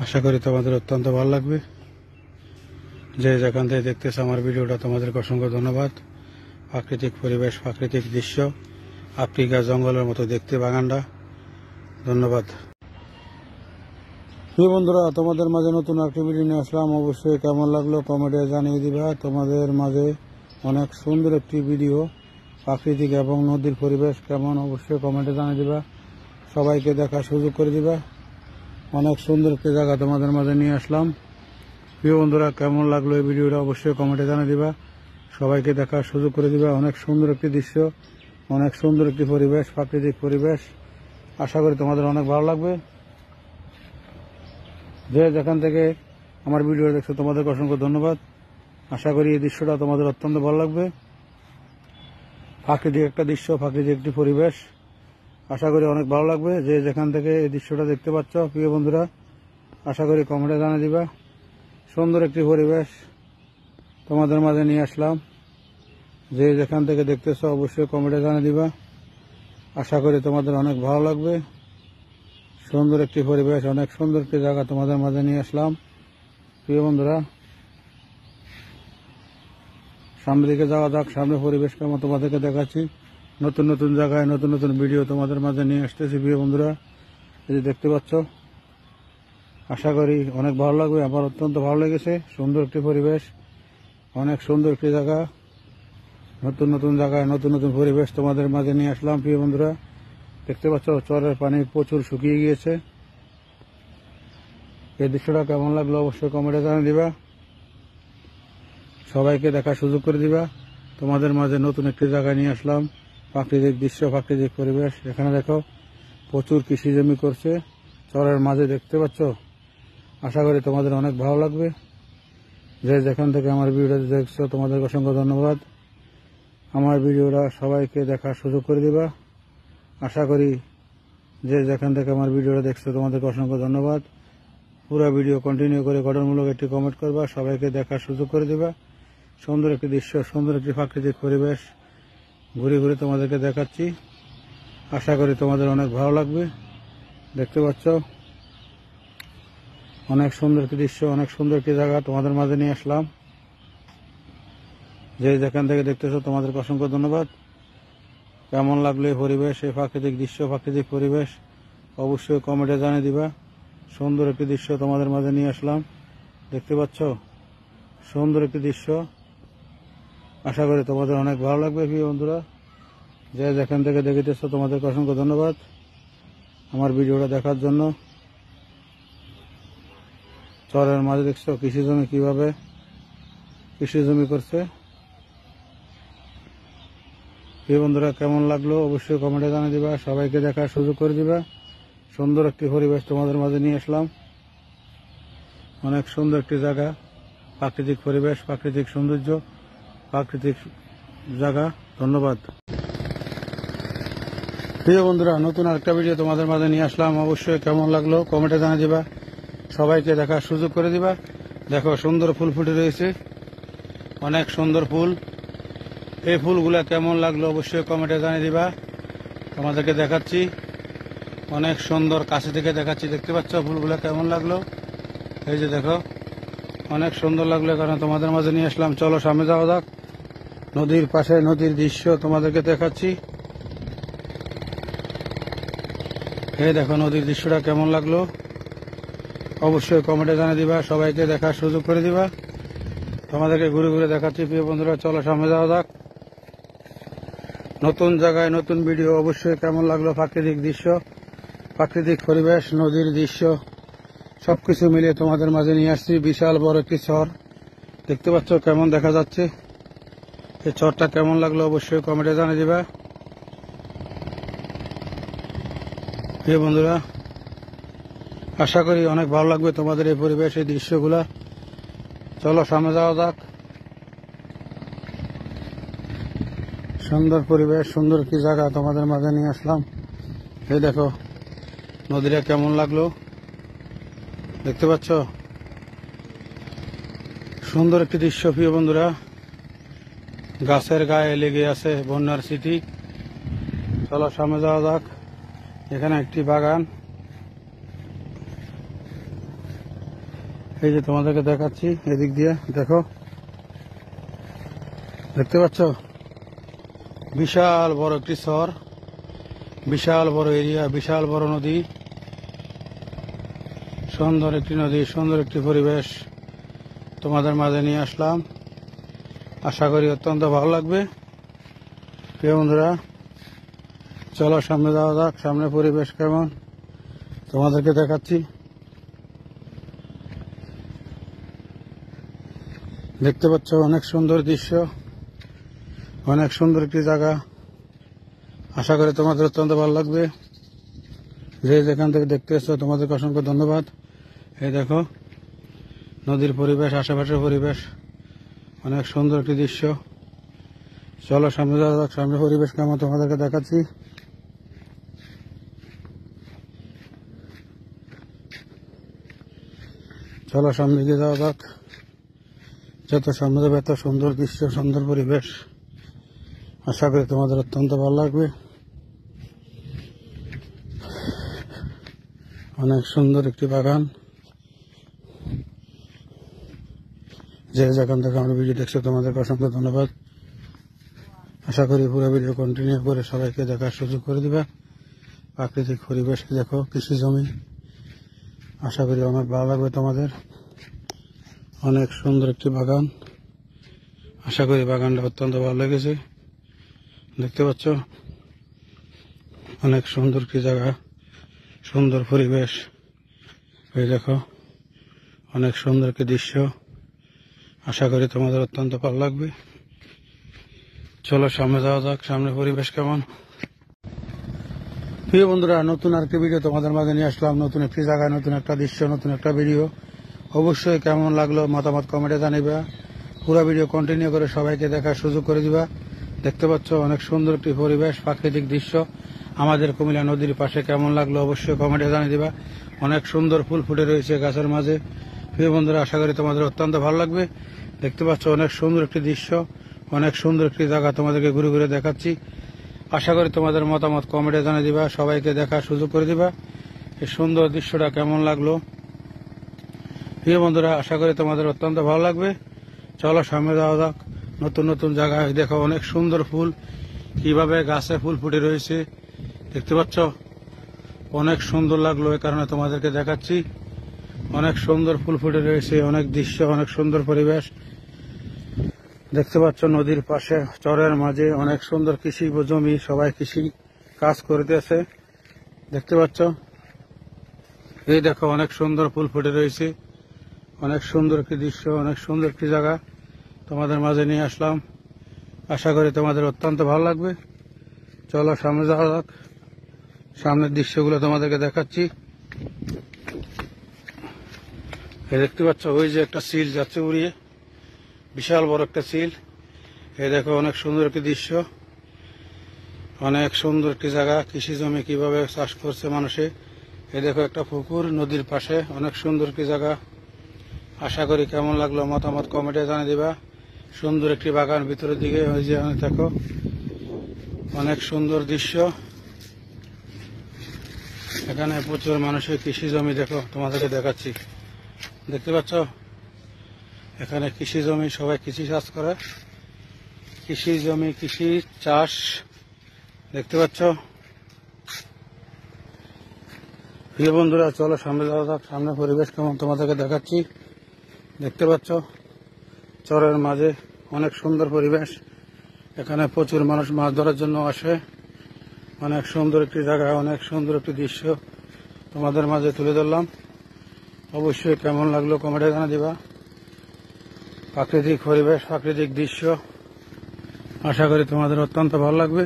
আশা করি তোমাদের অত্যন্ত ভালো লাগবে। যে যেখান থেকে দেখতেছে আমার ভিডিওটা তোমাদেরকে অসংখ্য ধন্যবাদ। প্রাকৃতিক পরিবেশ, প্রাকৃতিক দৃশ্য, আফ্রিকা জঙ্গলের মতো দেখতে বাগানটা। ধন্যবাদ। প্রিয় বন্ধুরা, তোমাদের মাঝে নতুন একটি ভিডিও নিয়ে আসলাম, অবশ্যই কেমন লাগলো কমেন্টে জানিয়ে দিবা। তোমাদের মাঝে অনেক সুন্দর একটি ভিডিও, প্রাকৃতিক এবং নদীর পরিবেশ কেমন অবশ্যই কমেন্টে জানিয়ে দিবা, সবাইকে দেখার সুযোগ করে দিবা। অনেক সুন্দর একটি জায়গা তোমাদের মাঝে নিয়ে আসলাম। প্রিয় বন্ধুরা, কেমন লাগলো এই ভিডিওটা অবশ্যই কমেন্টে জানিয়ে দিবা, সবাইকে দেখার সুযোগ করে দিবা। অনেক সুন্দর একটি দৃশ্য, অনেক সুন্দর একটি পরিবেশ, প্রাকৃতিক পরিবেশ, আশা করি তোমাদের অনেক ভালো লাগবে। যে যেখান থেকে আমার ভিডিও দেখছো তোমাদেরকে অসংখ্য ধন্যবাদ। আশা করি এই দৃশ্যটা তোমাদের অত্যন্ত ভালো লাগবে। প্রাকৃতিক একটা দৃশ্য, প্রাকৃতিক একটি পরিবেশ, আশা করি অনেক ভালো লাগবে। যে যেখান থেকে এই দৃশ্যটা দেখতে পাচ্ছ প্রিয় বন্ধুরা, আশা করি কমেন্টে জানিয়ে দিবা। সুন্দর একটি পরিবেশ তোমাদের মাঝে নিয়ে আসলাম, যে যেখান থেকে দেখতেছ অবশ্যই কমেন্টে জানিয়ে দিবা, আশা করি তোমাদের অনেক ভালো লাগবে। সুন্দর একটি পরিবেশ, অনেক সুন্দর একটি জায়গা তোমাদের মাঝে নিয়ে আসলাম। প্রিয় বন্ধুরা, সামনের দিকে যাওয়া যাক। সামনে পরিবেশ কেমন তোমাদেরকে দেখাচ্ছি, নতুন নতুন জায়গায় নতুন নতুন ভিডিও তোমাদের মাঝে নিয়ে আসতেছি। প্রিয় বন্ধুরা, এই যে দেখতে পাচ্ছ, আশা করি অনেক ভালো লাগবে। আমার অত্যন্ত ভালো লেগেছে। সুন্দর একটি পরিবেশ, অনেক সুন্দর একটি জায়গা, নতুন নতুন জায়গায় নতুন নতুন পরিবেশ তোমাদের মাঝে নিয়ে আসলাম। প্রিয় বন্ধুরা, দেখতে পাচ্ছ চরের পানি প্রচুর শুকিয়ে গিয়েছে। এই দৃশ্যটা কেমন লাগলো অবশ্যই কমেন্টে জানিয়ে দিবা, সবাইকে দেখার সুযোগ করে দিবা। তোমাদের মাঝে নতুন একটি জায়গায় নিয়ে আসলাম, প্রাকৃতিক দৃশ্য, প্রাকৃতিক পরিবেশ। এখানে দেখো প্রচুর কৃষি জমি করছে চরের মাঝে, দেখতে পাচ্ছ। আশা করি তোমাদের অনেক ভালো লাগবে। যে যেখান থেকে আমার ভিডিওটা দেখছো তোমাদের অসংখ্য ধন্যবাদ। আমার ভিডিওটা সবাইকে দেখার সুযোগ করে দিবা, আশা করি যে যেখান থেকে আমার ভিডিওটা দেখছো তোমাদেরকে অসংখ্য ধন্যবাদ। পুরো ভিডিও কন্টিনিউ করে গঠনমূলক একটি কমেন্ট করবা, সবাইকে দেখার সুযোগ করে দিবা। সুন্দর একটি দৃশ্য, সুন্দর একটি প্রাকৃতিক পরিবেশ ঘুরে ঘুরে তোমাদেরকে দেখাচ্ছি, আশা করি তোমাদের অনেক ভালো লাগবে। দেখতে পাচ্ছ অনেক সুন্দর একটি দৃশ্য, অনেক সুন্দর একটি জায়গা তোমাদের মাঝে নিয়ে আসলাম। যে যেখান থেকে দেখতেছো তোমাদেরকে অসংখ্য ধন্যবাদ। কেমন লাগলো এই পরিবেশ, এই প্রাকৃতিক দৃশ্য, প্রাকৃতিক পরিবেশ অবশ্যই কমেন্টে জানিয়ে দিবা। সুন্দর একটি দৃশ্য তোমাদের মাঝে নিয়ে আসলাম, দেখতে পাচ্ছ সুন্দর একটি দৃশ্য, আশা করি তোমাদের অনেক ভালো লাগবে। প্রিয় বন্ধুরা, যে যেখান থেকে দেখতেছো তোমাদেরকে অসংখ্য ধন্যবাদ আমার ভিডিওটা দেখার জন্য। চরের মাঝে দেখছো কৃষি জমি কিভাবে কৃষি জমি করছে। প্রিয় বন্ধুরা, কেমন লাগলো অবশ্যই কমেন্টে জানিয়ে দিবা, সবাইকে দেখার সুযোগ করে দিবা। সুন্দর একটি পরিবেশ তোমাদের মাঝে নিয়ে আসলাম। অনেক সুন্দর একটি জায়গা, প্রাকৃতিক পরিবেশ, প্রাকৃতিক সৌন্দর্য, প্রাকৃতিক জায়গা। ধন্যবাদ। প্রিয় বন্ধুরা, নতুন আরেকটা ভিডিও তোমাদের মাঝে নিয়ে আসলাম। অবশ্যই কেমন লাগলো কমেন্টে জানিয়ে দিবা, সবাইকে দেখার সুযোগ করে দিবা। দেখো সুন্দর ফুল ফুটে রয়েছে, অনেক সুন্দর ফুল। এই ফুলগুলা কেমন লাগলো অবশ্যই কমেন্টে জানিয়ে দিবা। তোমাদেরকে দেখাচ্ছি, অনেক সুন্দর, কাছে থেকে দেখাচ্ছি। দেখতে পাচ্ছ ফুলগুলা কেমন লাগলো? এই যে দেখো, অনেক সুন্দর লাগলো, কারণ তোমাদের মাঝে নিয়ে আসলাম। চলো সামনে যাওয়া যাক। নদীর পাশে নদীর দৃশ্য তোমাদেরকে দেখাচ্ছি। এই দেখো নদীর দৃশ্যটা কেমন লাগলো অবশ্যই কমেন্টে জানিয়ে দিবা, সবাইকে দেখার সুযোগ করে দিবা। তোমাদেরকে ঘুরে ঘুরে দেখাচ্ছি। প্রিয় বন্ধুরা, চলো সামনে যাওয়া যাক। নতুন জায়গায় নতুন ভিডিও। অবশ্যই কেমন লাগলো প্রাকৃতিক দৃশ্য, প্রাকৃতিক পরিবেশ, নদীর দৃশ্য সবকিছু মিলিয়ে তোমাদের মাঝে নিয়ে আসছি। বিশাল বড় একটি চর দেখতে পাচ্ছ, কেমন দেখা যাচ্ছে। এই চরটা কেমন লাগলো অবশ্যই কমেন্টে জানিয়ে দিবা। প্রিয় বন্ধুরা, আশা করি অনেক ভালো লাগবে তোমাদের এই পরিবেশ, এই দৃশ্যগুলা। চলো সামনে যাওয়া যাক। সুন্দর পরিবেশ, সুন্দর একটি জায়গা তোমাদের মাঝে নিয়ে আসলাম। এই দেখো নদীটা কেমন লাগলো দেখতে পাচ্ছ, সুন্দর একটি দৃশ্য। প্রিয় বন্ধুরা, গাছের গায়ে লেগে আছে বন্যার স্মৃতি। চলো সামনে যাওয়া যাক। এখানে একটি বাগান, এই যে তোমাদেরকে দেখাচ্ছি। এদিক দিয়ে দেখো, দেখতে পাচ্ছ বিশাল বড় একটি শহর, বিশাল বড় এরিয়া, বিশাল বড় নদী, সুন্দর একটি নদী, সুন্দর একটি পরিবেশ তোমাদের মাঝে নিয়ে আসলাম। আশা করি অত্যন্ত ভালো লাগবে। প্রিয় বন্ধুরা, চলো সামনে যাওয়া যাক। সামনে পরিবেশ কেমন তোমাদেরকে দেখাচ্ছি। দেখতে পাচ্ছ অনেক সুন্দর দৃশ্য, অনেক সুন্দর একটি জায়গা। আশা করি তোমাদের অত্যন্ত ভালো লাগবে। যে যেখান থেকে দেখতে এসছো তোমাদেরকে অসংখ্য ধন্যবাদ। এই দেখো নদীর পরিবেশ, আশেপাশের পরিবেশ, অনেক সুন্দর একটি দৃশ্য। চলো সামনে যাওয়া যাক। সামনে পরিবেশ কেমন তোমাদেরকে দেখাচ্ছি। চলো সামনে এগিয়ে যাওয়া যাক। যত সামনে যাবে এত সুন্দর দৃশ্য, সুন্দর পরিবেশ। আশা করি তোমাদের অত্যন্ত ভালো লাগবে। অনেক সুন্দর একটি বাগান। যে যেখান থেকে আমার ভিডিও দেখছো তোমাদেরকে অসংখ্য ধন্যবাদ। আশা করি পুরো ভিডিও কন্টিনিউ করে সবাইকে দেখার সুযোগ করে দিবা। প্রাকৃতিক পরিবেশ দেখো, কৃষি জমি। আশা করি অনেক ভালো লাগবে তোমাদের। অনেক সুন্দর একটি বাগান। আশা করি বাগানটা অত্যন্ত ভালো লেগেছে। দেখতে পাচ্ছ অনেক সুন্দর একটি জায়গা, সুন্দর পরিবেশ। এই দেখো অনেক সুন্দর একটি দৃশ্য। আশা করি তোমাদের অত্যন্ত ভালো লাগবে। চলো সামনে যাওয়া যাক। সামনে পরিবেশ কেমন। প্রিয় বন্ধুরা, নতুন আরেকটি ভিডিও তোমাদের মাঝে নিয়ে আসলাম। নতুন একটি জায়গায় নতুন একটা দৃশ্য, নতুন একটা ভিডিও। অবশ্যই কেমন লাগলো মতামত কমেন্টে জানিবা। পুরো ভিডিও কন্টিনিউ করে সবাইকে দেখার সুযোগ করে দিবা। দেখতে পাচ্ছ অনেক সুন্দর একটি পরিবেশ, প্রাকৃতিক দৃশ্য আমাদের কুমিল্লা নদীর পাশে। কেমন লাগলো অবশ্যই কমেন্টে জানিয়ে দিবা। অনেক সুন্দর ফুল ফুটে রয়েছে গাছের মাঝে। প্রিয় বন্ধুরা, আশা করি তোমাদের অত্যন্ত ভালো লাগবে। দেখতে পাচ্ছ অনেক সুন্দর একটি দৃশ্য, অনেক সুন্দর একটি জায়গা তোমাদেরকে ঘুরে ঘুরে দেখাচ্ছি। আশা করি তোমাদের মতামত কমেন্টে জানিয়ে দিবা, সবাইকে দেখার সুযোগ করে দিবা। এই সুন্দর দৃশ্যটা কেমন লাগলো প্রিয় বন্ধুরা, আশা করি তোমাদের অত্যন্ত ভালো লাগবে। চলো সামনে যাওয়া যাক। নতুন নতুন জায়গায় দেখো অনেক সুন্দর ফুল, কিভাবে গাছে ফুল ফুটে রয়েছে দেখতে পাচ্ছ। অনেক সুন্দর লাগলো, এই কারণে তোমাদেরকে দেখাচ্ছি। অনেক সুন্দর ফুল ফুটে রয়েছে, অনেক দৃশ্য, অনেক সুন্দর পরিবেশ দেখতে পাচ্ছ। নদীর পাশে চরের মাঝে অনেক সুন্দর কৃষি জমি, সবাই কৃষি কাজ করতেছে দেখতে পাচ্ছ। এই দেখো অনেক সুন্দর ফুল ফুটে রয়েছে, অনেক সুন্দর একটি দৃশ্য, অনেক সুন্দর একটি জায়গা। তোমাদের মাঝে নিয়ে আসলাম। আশা করি তোমাদের অত্যন্ত ভালো লাগবে। চলো সামনে যাওয়া যাক, সামনের দৃশ্যগুলো তোমাদেরকে দেখাচ্ছি। এই দেখতে পাচ্ছ ওই যে একটা সিল যাচ্ছে উড়িয়ে, বিশাল বড় একটা সিল। এই দেখো অনেক সুন্দর একটি দৃশ্য, অনেক সুন্দর একটি জায়গা। কৃষি জমি কিভাবে চাষ করছে মানুষে। এই দেখো একটা পুকুর নদীর পাশে, অনেক সুন্দর একটি জায়গা। আশা করি কেমন লাগলো মতামত কমেন্টে জানিয়ে দিবা। সুন্দর একটি বাগান ভিতরের দিকে, ওই যে দেখো অনেক সুন্দর দৃশ্য। এখানে প্রচুর মানুষের কৃষি জমি, দেখো তোমাদেরকে দেখাচ্ছি। দেখতে পাচ্ছ এখানে কৃষি জমি, সবাই কৃষি চাষ করে। কৃষি জমি, কৃষি চাষ দেখতে পাচ্ছ। প্রিয় বন্ধুরা চলো সামনে যাওয়া যাক, সামনে পরিবেশ কেমন তোমাদেরকে দেখাচ্ছি। দেখতে পাচ্ছ চরের মাঝে অনেক সুন্দর পরিবেশ। এখানে প্রচুর মানুষ মাছ ধরার জন্য আসে। অনেক সুন্দর একটি জায়গা, অনেক সুন্দর একটি দৃশ্য তোমাদের মাঝে তুলে ধরলাম। অবশ্যই কেমন লাগলো কমেন্টে জানা দিবা। প্রাকৃতিক পরিবেশ, প্রাকৃতিক দৃশ্য, আশা করি তোমাদের অত্যন্ত ভালো লাগবে।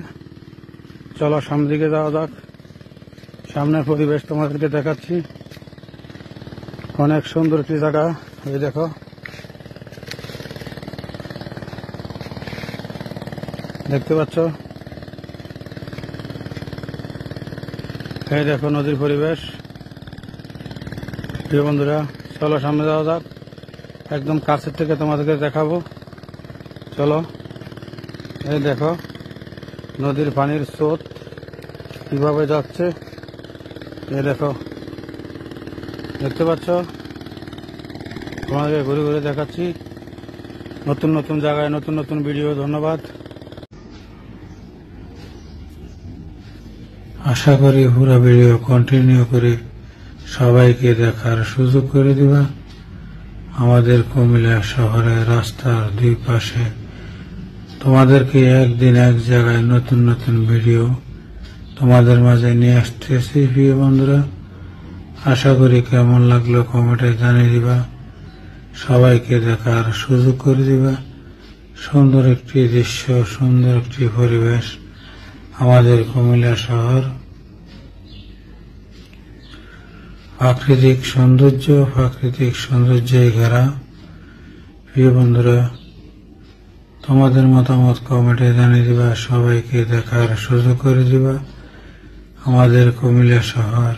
চলো সামনের দিকে যাওয়া যাক, সামনের পরিবেশ তোমাদেরকে দেখাচ্ছি। অনেক সুন্দর একটি জায়গা। এই দেখো দেখতে পাচ্ছ, এই দেখো নদীর পরিবেশ। প্রিয় বন্ধুরা চলো সামনে যাওয়া যাক, একদম কাছের থেকে তোমাদেরকে দেখাবো। চলো এই দেখো নদীর পানির স্রোত কিভাবে যাচ্ছে। এই দেখো দেখতে পাচ্ছ, তোমাদেরকে ঘুরে ঘুরে দেখাচ্ছি নতুন নতুন জায়গায়, নতুন নতুন ভিডিও। ধন্যবাদ। আশা করি পুরো ভিডিও কন্টিনিউ করে সবাইকে দেখার সুযোগ করে দিবা। আমাদের কুমিল্লা শহরের রাস্তার দুই পাশে তোমাদেরকে একদিন এক জায়গায় নতুন নতুন ভিডিও তোমাদের মাঝে নিয়ে আসতেছি। প্রিয় বন্ধুরা আশা করি কেমন লাগলো কমেন্টে জানিয়ে দিবা, সবাইকে দেখার সুযোগ করে দিবা। সুন্দর একটি দৃশ্য, সুন্দর একটি পরিবেশ আমাদের কুমিল্লা শহর। প্রাকৃতিক সৌন্দর্যে ঘেরা। প্রিয় বন্ধুরা তোমাদের মতামত কমেন্টে জানিয়ে দিবা, সবাইকে দেখার সুযোগ করে দিবা। আমাদের কুমিল্লা শহর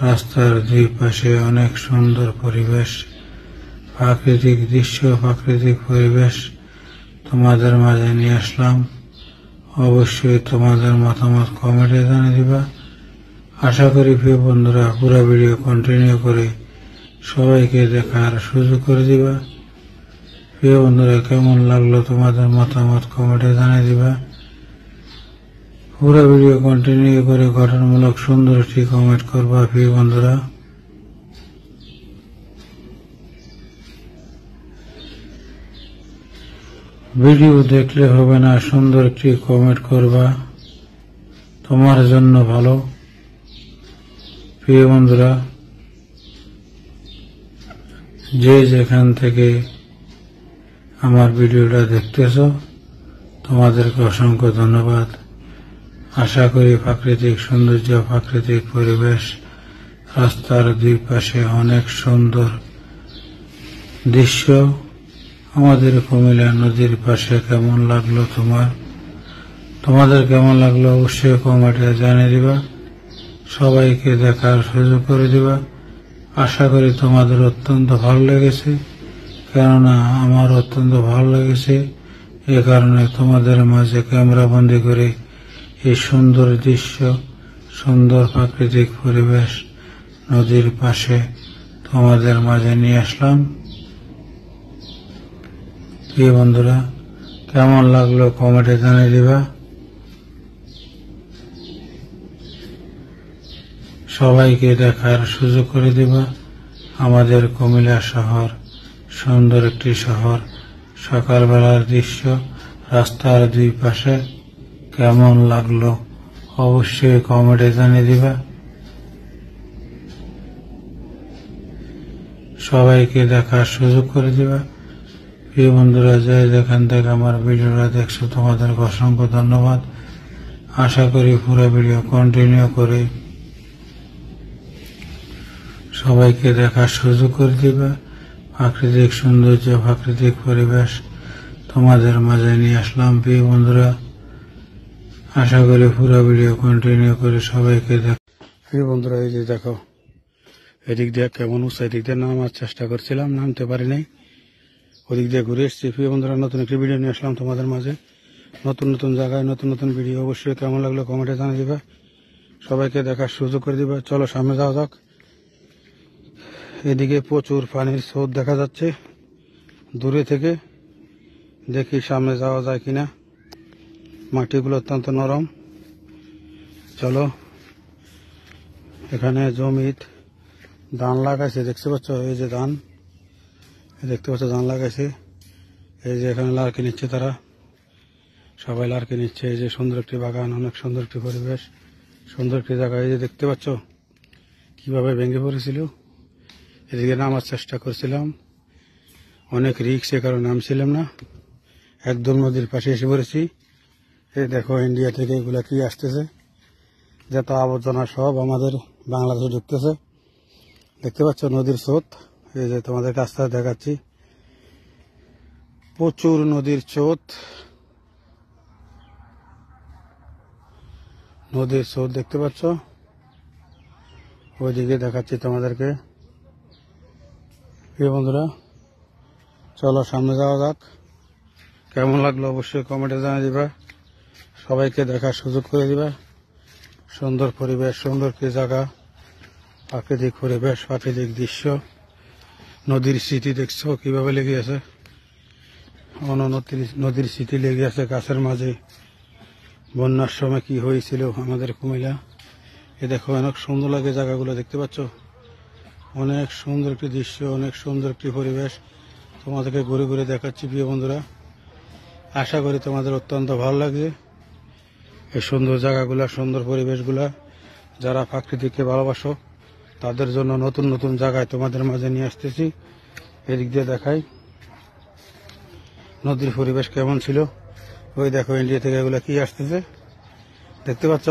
রাস্তার দুই পাশে অনেক সুন্দর পরিবেশ, প্রাকৃতিক দৃশ্য, প্রাকৃতিক পরিবেশ তোমাদের মাঝে নিয়ে আসলাম। অবশ্যই তোমাদের মতামত কমেন্টে জানিয়ে দিবা। আশা করি প্রিয় বন্ধুরা পুরো ভিডিও কন্টিনিউ করে সবাইকে দেখার সুযোগ করে দিবা। প্রিয় বন্ধুরা কেমন লাগলো তোমাদের মতামত কমেন্টে জানিয়ে দিবা। পুরো ভিডিও কন্টিনিউ করে গঠনমূলক সুন্দর একটি কমেন্ট করবা। প্রিয় বন্ধুরা ভিডিও দেখলে হবে না, সুন্দর একটি কমেন্ট করবা, তোমার জন্য ভালো। প্রিয় বন্ধুরা যে যেখান থেকে আমার ভিডিওটা দেখতেছ তোমাদেরকে অসংখ্য ধন্যবাদ। আশা করি প্রাকৃতিক সৌন্দর্য, প্রাকৃতিক পরিবেশ, রাস্তার দুই পাশে অনেক সুন্দর দৃশ্য। আমাদের কুমিল্লা নদীর পাশে কেমন লাগলো তোমাদের কেমন লাগলো অবশ্যই কমেন্টে জানিয়ে দিবা, সবাইকে দেখার সুযোগ করে দিবা। আশা করি তোমাদের অত্যন্ত ভালো লেগেছে, কেননা আমার অত্যন্ত ভালো লেগেছে। এ কারণে তোমাদের মাঝে ক্যামেরা বন্দি করে এই সুন্দর দৃশ্য, সুন্দর প্রাকৃতিক পরিবেশ নদীর পাশে তোমাদের মাঝে নিয়ে আসলাম। প্রিয় বন্ধুরা কেমন লাগলো কমেন্টে জানিয়ে দিবা, সবাইকে দেখার সুযোগ করে দিবা। আমাদের কুমিল্লা শহর সুন্দর একটি শহর, সকালবেলার দৃশ্য, রাস্তার দুই পাশে কেমন লাগলো অবশ্যই কমেন্টে জানিয়ে দিবা। সবাইকে দেখার সুযোগ করে দিবা। প্রিয় বন্ধুরা, যেখান থেকে আমার ভিডিওটা দেখছো তোমাদেরকে অসংখ্য ধন্যবাদ। আশা করি পুরো ভিডিও কন্টিনিউ করে সবাইকে দেখার সুযোগ করে দিবে। প্রাকৃতিক সৌন্দর্য, প্রাকৃতিক পরিবেশ তোমাদের মাঝে নিয়ে আসলাম। প্রিয় বন্ধুরা, আশা করি পুরো ভিডিও কন্টিনিউ করে সবাইকে দেখ। প্রিয় বন্ধুরা, এই যে দেখো এদিক দিয়ে কেমন উৎসাহ, এদিক দিয়ে নামার চেষ্টা করছিলাম, নামতে পারি নাই, ওদিক দিয়ে ঘুরে এসেছি। প্রিয় বন্ধুরা, নতুন একটি ভিডিও নিয়ে আসলাম তোমাদের মাঝে। নতুন নতুন জায়গায় নতুন নতুন ভিডিও, অবশ্যই কেমন লাগলো কমেন্টে জানিয়ে দিবা, সবাইকে দেখার সুযোগ করে দিবা। চলো সামনে যাওয়া যাক। এদিকে প্রচুর পানির স্রোত দেখা যাচ্ছে দূরে থেকে, দেখি সামনে যাওয়া যায় কিনা। মাটিগুলো অত্যন্ত নরম। চলো, এখানে জমিত ধান লাগাইছে, দেখতে পাচ্ছ, এই যে ধান দেখতে পাচ্ছ, ধান লাগাইছে। এই যে এখানে লাড়কি নিচ্ছে, তারা সবাই লাড়কি নিচ্ছে। এই যে সুন্দর একটি বাগান, অনেক সুন্দর একটি পরিবেশ, সুন্দর একটি জায়গা। এই যে দেখতে পাচ্ছ কিভাবে ভেঙে পড়েছিল। এদিকে নামার চেষ্টা করছিলাম, অনেক রিস্ক, সে কারণে নামছিলাম না, একদম নদীর পাশে এসে পড়েছি। এই দেখো ইন্ডিয়া থেকে এগুলা কি আসতেছে, যত আবর্জনা সব আমাদের বাংলাদেশে ঢুকতেছে। দেখতে পাচ্ছ নদীর স্রোত, এই যে তোমাদের কাছ থেকে দেখাচ্ছি, প্রচুর নদীর স্রোত, নদীর স্রোত দেখতে পাচ্ছ। ওইদিকে দেখাচ্ছি তোমাদেরকে। প্রিয় বন্ধুরা, চলো সামনে যাওয়া যাক। কেমন লাগলো অবশ্যই কমেন্টে জানিয়ে দিবা, সবাইকে দেখার সুযোগ করে দিবা। সুন্দর পরিবেশ, সুন্দর কি জায়গা, প্রাকৃতিক পরিবেশ, প্রাকৃতিক দৃশ্য, নদীর স্মৃতি দেখছো কিভাবে লেগে আছে, নদীর স্মৃতি লেগে আছে গাছের মাঝে। বন্যার সময় কি হয়েছিল আমাদের কুমিল্লা, এ দেখো অনেক সুন্দর লাগে জায়গাগুলো, দেখতে পাচ্ছ, অনেক সুন্দর একটি দৃশ্য, অনেক সুন্দর একটি পরিবেশ তোমাদেরকে ঘুরে ঘুরে দেখাচ্ছি। প্রিয় বন্ধুরা, আশা করি তোমাদের অত্যন্ত ভালো লাগছে এই সুন্দর জায়গাগুলা, সুন্দর পরিবেশগুলা। যারা প্রাকৃতিককে ভালোবাসো তাদের জন্য নতুন নতুন জায়গায় তোমাদের মাঝে নিয়ে আসতেছি। এদিক দিয়ে দেখাই নদীর পরিবেশ কেমন ছিল। ওই দেখো ইন্ডিয়া থেকে এগুলা কি আসতেছে, দেখতে পাচ্ছ,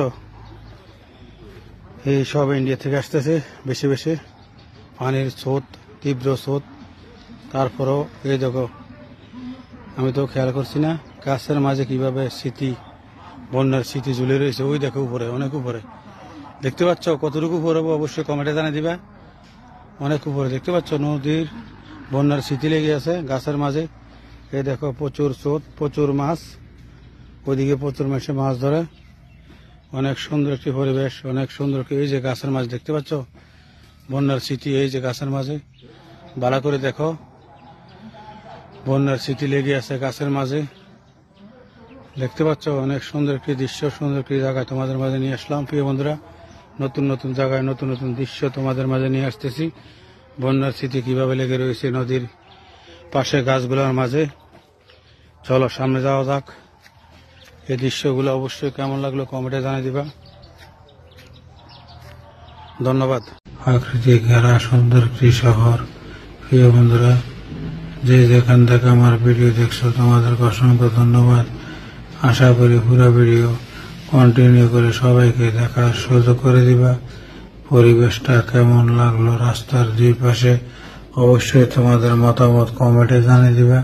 এই সব ইন্ডিয়া থেকে আসতেছে বেশি বেশি। পানির স্রোত, তীব্র স্রোত। তারপরও এই দেখো, আমি তো খেয়াল করছি না গাছের মাঝে কিভাবে স্মৃতি, বন্যার স্মৃতি ঝুলে রয়েছে। ওই দেখো উপরে, অনেক উপরে, দেখতে পাচ্ছ, কতটুকু উপরে অবশ্যই কমেন্টে জানিয়ে দিবা। অনেক উপরে দেখতে পাচ্ছ, নদীর বন্যার স্মৃতি লেগে আছে গাছের মাঝে। এই দেখো প্রচুর স্রোত, প্রচুর মাছ, ওইদিকে প্রচুর মাছে মাছ ধরে। অনেক সুন্দর একটি পরিবেশ, অনেক সুন্দর। এই যে গাছের মাছ দেখতে পাচ্ছ, বন্যার স্মৃতি এই যে গাছের মাঝে, ভালো করে দেখো, বন্যার স্মৃতি লেগে আছে গাছের মাঝে, দেখতে পাচ্ছ। অনেক সুন্দর একটি দৃশ্য, সুন্দর একটি জায়গায় তোমাদের মাঝে নিয়ে আসলাম। প্রিয় বন্ধুরা, নতুন নতুন জায়গায় নতুন নতুন দৃশ্য তোমাদের মাঝে নিয়ে আসতেছি। বন্যার স্মৃতি কিভাবে লেগে রয়েছে নদীর পাশে গাছগুলোর মাঝে। চলো সামনে যাওয়া যাক। এই দৃশ্যগুলো অবশ্যই কেমন লাগলো কমেন্টে জানিয়ে দিবা। ধন্যবাদ। প্রাকৃতিক ঘেরা সুন্দর একটি শহর। প্রিয় বন্ধুরা, যেখান থেকে আমার ভিডিও দেখছো তোমাদেরকে অসংখ্য ধন্যবাদ। আশা করি পুরো ভিডিও কন্টিনিউ করে সবাইকে দেখার সুযোগ করে দিবা। পরিবেশটা কেমন লাগলো রাস্তার দুই পাশে অবশ্যই তোমাদের মতামত কমেন্টে জানিয়ে দিবা।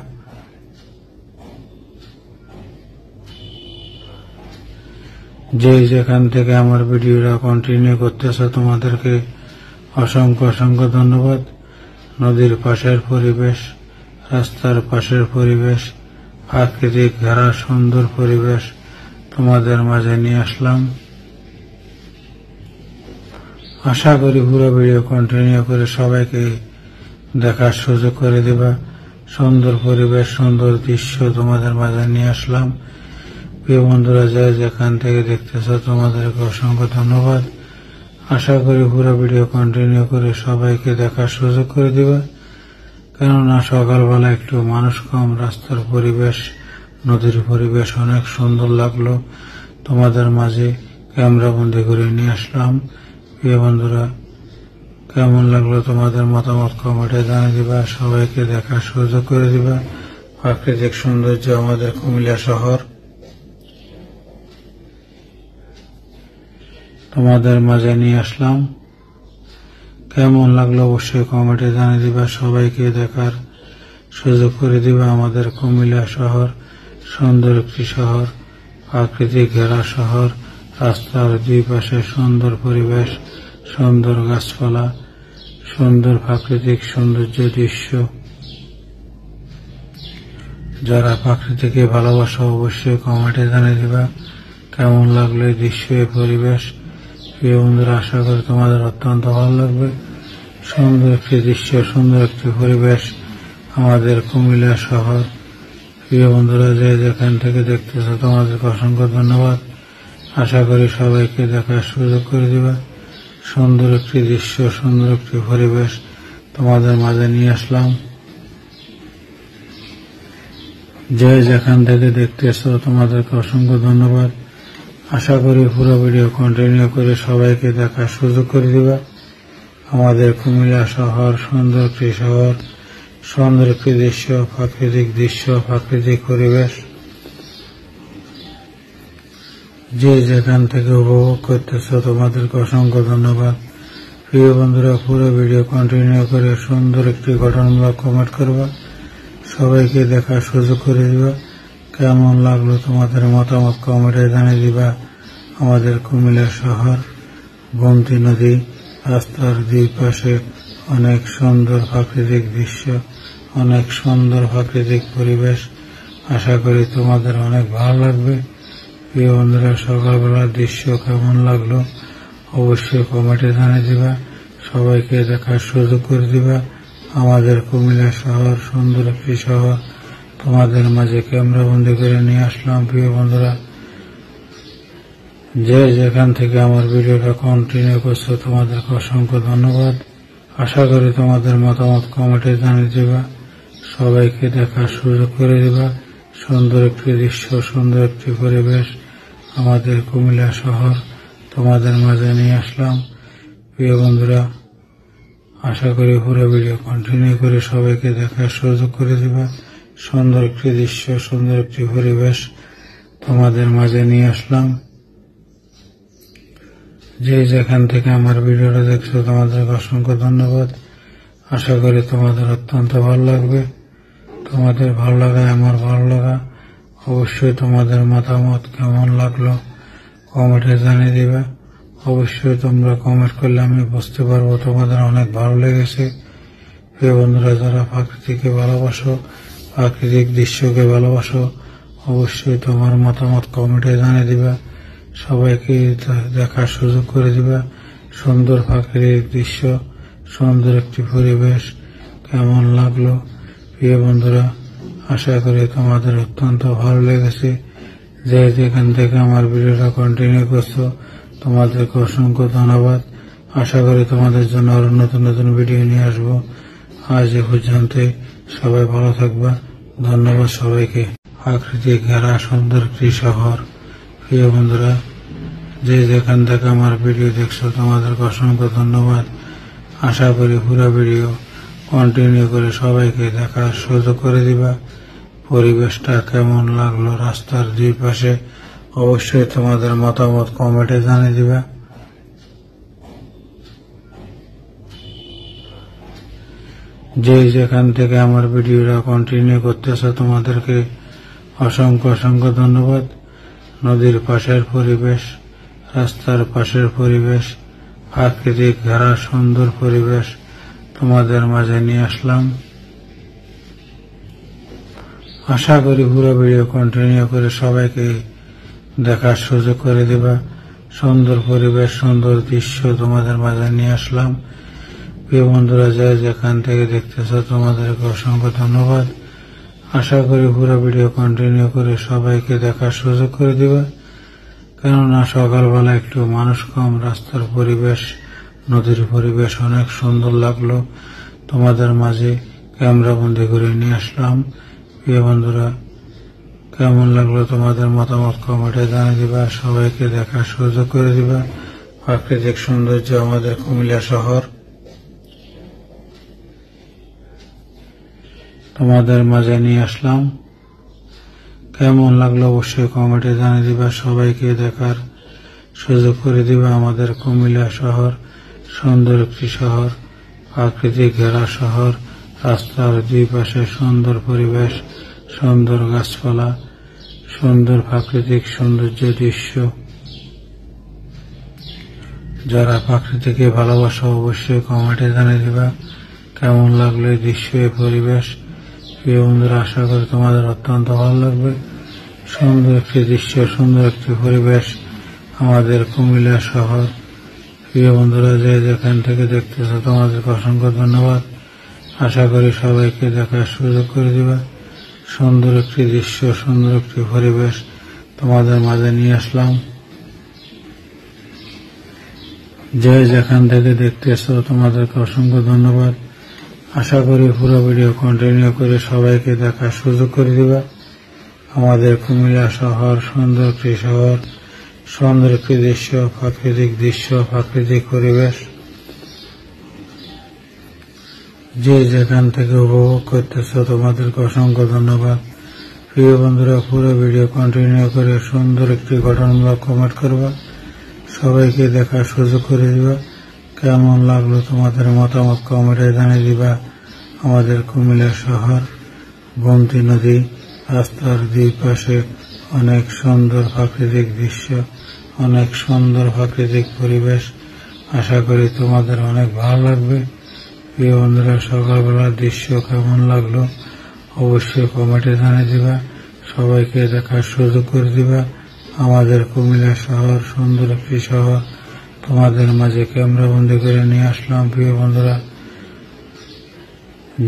যেখান থেকে আমার ভিডিওটা কন্টিনিউ করতেছ তোমাদেরকে অসংখ্য অসংখ্য ধন্যবাদ। নদীর পাশের পরিবেশ, রাস্তার পাশের পরিবেশ, প্রাকৃতিক ঘেরা সুন্দর পরিবেশ তোমাদের মাঝে নিয়ে আসলাম। আশা করি পুরো ভিডিও কন্টিনিউ করে সবাইকে দেখার সুযোগ করে দিবা। সুন্দর পরিবেশ, সুন্দর দৃশ্য তোমাদের মাঝে নিয়ে আসলাম। প্রিয় বন্ধুরা, যেখান থেকে দেখতেছ তোমাদেরকে অসংখ্য ধন্যবাদ। আশা করি পুরো ভিডিও কন্টিনিউ করে সবাইকে দেখার সুযোগ করে দিবা। কেননা সকালবেলা একটু মানুষ কম, রাস্তার পরিবেশ, নদীর পরিবেশ অনেক সুন্দর লাগলো, তোমাদের মাঝে ক্যামেরা বন্দি করে নিয়ে আসলাম। প্রিয় বন্ধুরা, কেমন লাগলো তোমাদের মতামত কমেন্টে জানিয়ে দিবা, সবাইকে দেখার সুযোগ করে দিবা। প্রাকৃতিক সৌন্দর্য আমাদের কুমিল্লা শহর তোমাদের মাঝে নিয়ে আসলাম। কেমন লাগলো অবশ্যই কমেন্টে জানিয়ে দিবা। সবাইকে দেখার সুযোগ করে দিবা। আমাদের কুমিল্লা শহর সুন্দর একটি শহর, প্রাকৃতিক ঘেরা শহর। রাস্তার দুই পাশে সুন্দর পরিবেশ, সুন্দর গাছপালা, সুন্দর প্রাকৃতিক সৌন্দর্য দৃশ্য। যারা প্রাকৃতিকে ভালোবাসো অবশ্যই কমেন্টে জানিয়ে দিবা কেমন লাগলো এই দৃশ্য, এই পরিবেশ। প্রিয় বন্ধুরা, আশা করি তোমাদের অত্যন্ত ভালো লাগবে। সুন্দর একটি দৃশ্য, সুন্দর একটি পরিবেশ আমাদের কুমিল্লা শহর। প্রিয় বন্ধুরা, যে যেখান থেকে দেখতেছো তোমাদেরকে অসংখ্য ধন্যবাদ। আশা করি সবাইকে দেখার সুযোগ করে দিবা। সুন্দর একটি দৃশ্য, সুন্দর একটি পরিবেশ তোমাদের মাঝে নিয়ে আসলাম। যে যেখান থেকে দেখতেছো তোমাদেরকে অসংখ্য ধন্যবাদ। আশা করি পুরো ভিডিও কন্টিনিউ করে সবাইকে দেখার সুযোগ করে দিবা। আমাদের কুমিল্লা শহর সুন্দর একটি শহর, সুন্দর একটি দৃশ্য, প্রাকৃতিক দৃশ্য, প্রাকৃতিক পরিবেশ। যে যেখান থেকে উপভোগ করতেছ তোমাদেরকে অসংখ্য ধন্যবাদ। প্রিয় বন্ধুরা, পুরো ভিডিও কন্টিনিউ করে সুন্দর একটি গঠনমূলক কমেন্ট করবা। সবাইকে দেখার সুযোগ করে দিবা। কেমন লাগলো তোমাদের মতামত কমেন্টে জানিয়ে দিবা। আমাদের কুমিল্লা শহর, গোমতী নদী, রাস্তার দুই পাশে অনেক সুন্দর প্রাকৃতিক দৃশ্য, অনেক সুন্দর প্রাকৃতিক পরিবেশ। আশা করি তোমাদের অনেক ভালো লাগবে। প্রিয় বন্ধুরা, সকালবেলার দৃশ্য কেমন লাগলো অবশ্যই কমেন্টে জানিয়ে দিবা। সবাইকে দেখার সুযোগ করে দিবা। আমাদের কুমিল্লা শহর সুন্দর একটি শহর তোমাদের মাঝে ক্যামেরা বন্দি করে নিয়ে আসলাম। প্রিয় বন্ধুরা, যে যেখান থেকে আমার ভিডিওটা কন্টিনিউ করছো তোমাদেরকে অসংখ্য ধন্যবাদ। আশা করি তোমাদের মতামত কমেন্টে জানিয়ে দিবা। সবাইকে দেখার সুযোগ করে দিবা। সুন্দর একটি দৃশ্য, সুন্দর একটি পরিবেশ আমাদের কুমিল্লা শহর তোমাদের মাঝে নিয়ে আসলাম। প্রিয় বন্ধুরা, আশা করি পুরো ভিডিও কন্টিনিউ করে সবাইকে দেখার সুযোগ করে দিবা। সুন্দর একটি দৃশ্য, সুন্দর একটি পরিবেশ তোমাদের মাঝে নিয়ে আসলাম। যে যেখান থেকে আমার ভিডিওটা দেখছো তোমাদেরকে অসংখ্য ধন্যবাদ। আশা করি তোমাদের অত্যন্ত ভালো লাগবে। তোমাদের ভালো লাগায় আমার ভালো লাগা। অবশ্যই তোমাদের মতামত কেমন লাগলো কমেন্টে জানিয়ে দিবে। অবশ্যই তোমরা কমেন্ট করলে আমি বুঝতে পারবো তোমাদের অনেক ভালো লেগেছে। প্রিয় বন্ধুরা, যারা প্রাকৃতিককে ভালোবাসো, প্রাকৃতিক দৃশ্যকে ভালোবাসো, অবশ্যই তোমার মতামত কমেন্টে জানিয়ে দিবা। সবাইকে দেখার সুযোগ করে দিবা। সুন্দর প্রাকৃতিক দৃশ্য, সুন্দর একটি পরিবেশ কেমন লাগলো। প্রিয় বন্ধুরা, আশা করি তোমাদের অত্যন্ত ভালো লেগেছে। যে যেখান থেকে আমার ভিডিওটা কন্টিনিউ করছো তোমাদেরকে অসংখ্য ধন্যবাদ। আশা করি তোমাদের জন্য আরো নতুন নতুন ভিডিও নিয়ে আসবো। আজ এ পর্যন্ত, সবাই ভালো থাকবা। ধন্যবাদ সবাইকে। প্রাকৃতিক ঘেরা সুন্দর একটি শহর। প্রিয় বন্ধুরা, যে যেখান থেকে আমার ভিডিও দেখছো তোমাদেরকে অসংখ্য ধন্যবাদ। আশা করি পুরো ভিডিও কন্টিনিউ করে সবাইকে দেখার সুযোগ করে দিবা। পরিবেশটা কেমন লাগলো রাস্তার দুই পাশে অবশ্যই তোমাদের মতামত কমেন্টে জানিয়ে দিবা। যে যেখান থেকে আমার ভিডিওটা কন্টিনিউ করতেছে তোমাদেরকে অসংখ্য অসংখ্য ধন্যবাদ। নদীর পাশের পরিবেশ, রাস্তার পাশের পরিবেশ, প্রাকৃতিক ঘেরা সুন্দর পরিবেশ তোমাদের মাঝে নিয়ে আসলাম। আশা করি পুরো ভিডিও কন্টিনিউ করে সবাইকে দেখার সুযোগ করে দিবা। সুন্দর পরিবেশ, সুন্দর দৃশ্য তোমাদের মাঝে নিয়ে আসলাম। প্রিয় বন্ধুরা, যে যেখান থেকে দেখতেছ তোমাদেরকে অসংখ্য ধন্যবাদ। আশা করি পুরো ভিডিও কন্টিনিউ করে সবাইকে দেখার সুযোগ করে দিবা। কেননা সকালবেলা একটু মানুষ কম, রাস্তার পরিবেশ, নদীর পরিবেশ অনেক সুন্দর লাগলো। তোমাদের মাঝে ক্যামেরা বন্দি করে নিয়ে আসলাম। প্রিয় বন্ধুরা, কেমন লাগলো তোমাদের মতামত কমেন্টে জানিয়ে দিবা। সবাইকে দেখার সুযোগ করে দিবা। প্রাকৃতিক সৌন্দর্য আমাদের কুমিল্লা শহর। তোমাদের মাঝে নিয়ে আসলাম। কেমন লাগলো অবশ্যই কমেন্টে জানিয়ে দিবা। সবাইকে দেখার সুযোগ করে দিবা। আমাদের কুমিল্লা শহর সুন্দর একটি শহর, প্রাকৃতিক ঘেরা শহর। রাস্তার দুই পাশে সুন্দর পরিবেশ, সুন্দর গাছপালা, সুন্দর প্রাকৃতিক সৌন্দর্য দৃশ্য। যারা প্রাকৃতিকে ভালোবাসো অবশ্যই কমেন্টে জানিয়ে দিবা কেমন লাগলো এই দৃশ্য, এই পরিবেশ। প্রিয় বন্ধুরা, আশা করি তোমাদের অত্যন্ত ভালো লাগবে। সুন্দর একটি দৃশ্য, সুন্দর একটি পরিবেশ আমাদের কুমিল্লা শহর। প্রিয় বন্ধুরা, যে যেখান থেকে দেখতেছো তোমাদেরকে অসংখ্য ধন্যবাদ। আশা করি সবাইকে দেখার সুযোগ করে দিবা। সুন্দর একটি দৃশ্য, সুন্দর একটি পরিবেশ তোমাদের মাঝে নিয়ে আসলাম। যে যেখান থেকে দেখতেছো তোমাদেরকে অসংখ্য ধন্যবাদ। আশা করি পুরো ভিডিও কন্টিনিউ করে সবাইকে দেখার সুযোগ করে দিবা। আমাদের কুমিল্লা শহর সুন্দর একটি শহর, সুন্দর একটি দৃশ্য, প্রাকৃতিক দৃশ্য, প্রাকৃতিক পরিবেশ। যে যেখান থেকে উপভোগ করতেছো তোমাদেরকে অসংখ্য ধন্যবাদ। প্রিয় বন্ধুরা, পুরো ভিডিও কন্টিনিউ করে সুন্দর একটি গঠনমূলক কমেন্ট করবা। সবাইকে দেখার সুযোগ করে দিবা। কেমন লাগলো তোমাদের মতামত কমেন্টে জানিয়ে দিবা। আমাদের কুমিল্লা শহর, গোমতী নদী, রাস্তার দুই পাশে অনেক সুন্দর প্রাকৃতিক দৃশ্য, অনেক সুন্দর প্রাকৃতিক পরিবেশ। আশা করি তোমাদের অনেক ভালো লাগবে। প্রিয় বন্ধুরা, সকালবেলার দৃশ্য কেমন লাগলো অবশ্যই কমেন্টে জানিয়ে দিবা। সবাইকে দেখার সুযোগ করে দিবা। আমাদের কুমিল্লা শহর সুন্দর একটি শহর তোমাদের মাঝে ক্যামেরা বন্দি করে নিয়ে আসলাম। প্রিয় বন্ধুরা,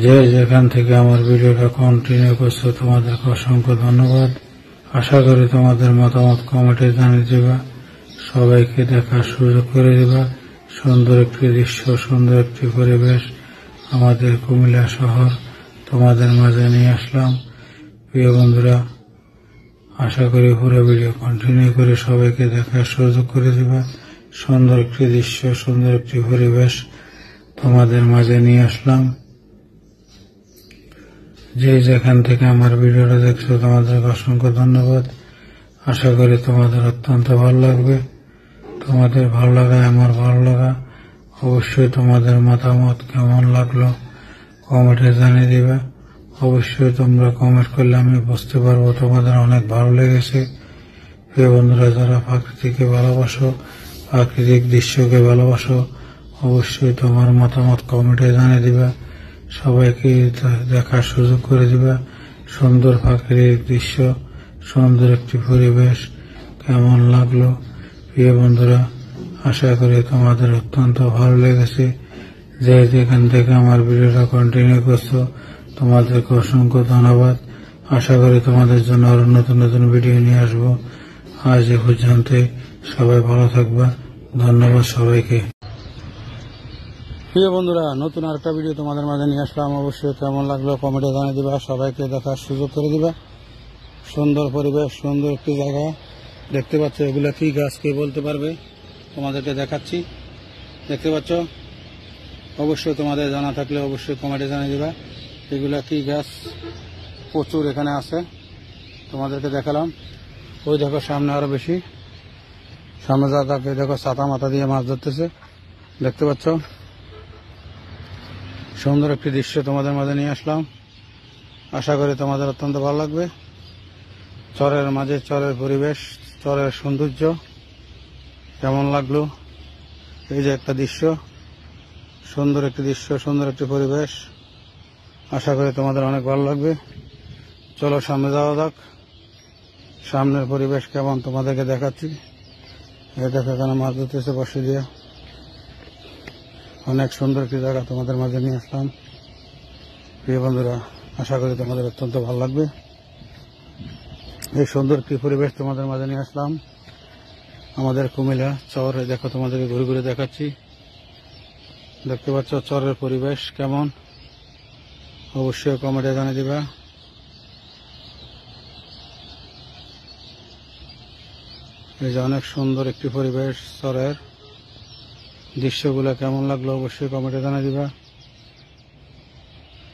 যে যেখান থেকে আমার ভিডিওটা কন্টিনিউ করছো তোমাদেরকে অসংখ্য ধন্যবাদ। আশা করি তোমাদের মতামত কমেন্টে জানিয়ে দিবা। সবাইকে দেখার সুযোগ করে দিবা। সুন্দর একটি দৃশ্য, সুন্দর একটি পরিবেশ আমাদের কুমিল্লা শহর তোমাদের মাঝে নিয়ে আসলাম। প্রিয় বন্ধুরা, আশা করি পুরো ভিডিও কন্টিনিউ করে সবাইকে দেখার সুযোগ করে দিবা। সুন্দর একটি দৃশ্য, সুন্দর একটি পরিবেশ তোমাদের মাঝে নিয়ে আসলাম। যে যেখান থেকে আমার ভিডিওটা দেখছো তোমাদেরকে অসংখ্য ধন্যবাদ। আশা করি তোমাদের অত্যন্ত ভালো লাগবে। তোমাদের ভালো লাগায় আমার ভালো লাগা। অবশ্যই তোমাদের মতামত কেমন লাগলো কমেন্টে জানিয়ে দিবে। অবশ্যই তোমরা কমেন্ট করলে আমি বুঝতে পারবো তোমাদের অনেক ভালো লেগেছে। প্রিয় বন্ধুরা, যারা প্রাকৃতিককে ভালোবাসো, প্রাকৃতিক দৃশ্যকে ভালোবাসো, অবশ্যই তোমার মতামত কমেন্টে জানিয়ে দিবা। সবাইকে দেখার সুযোগ করে দিবা। সুন্দর প্রাকৃতিক দৃশ্য, সুন্দর একটি পরিবেশ কেমন লাগলো। প্রিয় বন্ধুরা, আশা করি তোমাদের অত্যন্ত ভালো লেগেছে। যে যেখান থেকে আমার ভিডিওটা কন্টিনিউ করছো তোমাদেরকে অসংখ্য ধন্যবাদ। আশা করি তোমাদের জন্য আরো নতুন নতুন ভিডিও নিয়ে আসবো। আজ এ পর্যন্ত, সবাই ভালো থাকবা। ধন্যবাদ সবাইকে। প্রিয় বন্ধুরা, নতুন আরেকটা ভিডিও তোমাদের মাঝে নিয়ে আসলাম। অবশ্যই কেমন লাগলো কমেন্টে জানিয়ে দিবা। সবাইকে দেখার সুযোগ করে দিবা। সুন্দর পরিবেশ, সুন্দর একটি জায়গা দেখতে পাচ্ছ। এগুলা কি গাছ কে বলতে পারবে? তোমাদেরকে দেখাচ্ছি। দেখতে পাচ্ছ? অবশ্যই তোমাদের জানা থাকলে অবশ্যই কমেন্টে জানিয়ে দিবা এগুলা কি গাছ। প্রচুর এখানে আছে, তোমাদেরকে দেখালাম। ওই দেখো সামনে আরো বেশি, সামনে যা থাকে দেখো ছাতা মাথা দিয়ে মাছ ধরতেছে। দেখতে পাচ্ছ? সুন্দর একটি দৃশ্য তোমাদের মাঝে নিয়ে আসলাম। আশা করি তোমাদের অত্যন্ত ভালো লাগবে। চরের মাঝে চরের পরিবেশ, চরের সৌন্দর্য কেমন লাগলো। এই যে একটা দৃশ্য, সুন্দর একটি দৃশ্য, সুন্দর একটি পরিবেশ। আশা করি তোমাদের অনেক ভালো লাগবে। চলো সামনে যাওয়া যাক। সামনের পরিবেশ কেমন তোমাদেরকে দেখাচ্ছি। এই দেখো এখানে মাছ ধরতেছে বসে দিয়ে। অনেক সুন্দর একটি জায়গা তোমাদের মাঝে নিয়ে আসলাম। প্রিয় বন্ধুরা, আশা করি তোমাদের অত্যন্ত ভালো লাগবে। এই সুন্দর একটি পরিবেশ তোমাদের মাঝে নিয়ে আসলাম। আমাদের কুমিল্লা চরে দেখো, তোমাদেরকে ঘুরে ঘুরে দেখাচ্ছি। দেখতে পাচ্ছ চরের পরিবেশ কেমন, অবশ্যই কমেন্টে জানিয়ে দিবা। এই যে অনেক সুন্দর একটি পরিবেশ, চরের দৃশ্যগুলো কেমন লাগলো অবশ্যই কমেন্টে জানিয়ে দিবা।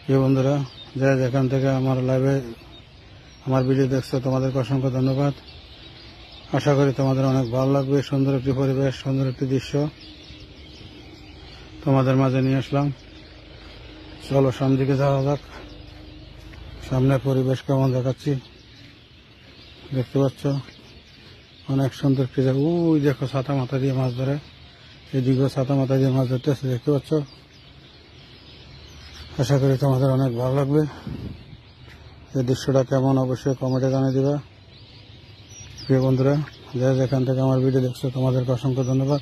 প্রিয় বন্ধুরা, যে যেখান থেকে আমার লাইভে আমার ভিডিও দেখছো তোমাদেরকে অসংখ্য ধন্যবাদ। আশা করি তোমাদের অনেক ভালো লাগবে। সুন্দর একটি পরিবেশ, সুন্দর একটি দৃশ্য তোমাদের মাঝে নিয়ে আসলাম। চলো সামনের দিকে যাওয়া যাক। সামনে পরিবেশ কেমন দেখাচ্ছি, দেখতে পাচ্ছ অনেক সুন্দর একটি জায়গা। ওই দেখো ছাতা মাথা দিয়ে মাছ ধরে, এদিকেও ছাতা মাথা দিয়ে মাছ ধরতেছে, দেখতে পাচ্ছ। আশা করি তোমাদের অনেক ভালো লাগবে। এই দৃশ্যটা কেমন অবশ্যই কমেন্টে জানিয়ে দিবা। প্রিয় বন্ধুরা, যারা যেখান থেকে আমার ভিডিও দেখছো তোমাদেরকে অসংখ্য ধন্যবাদ।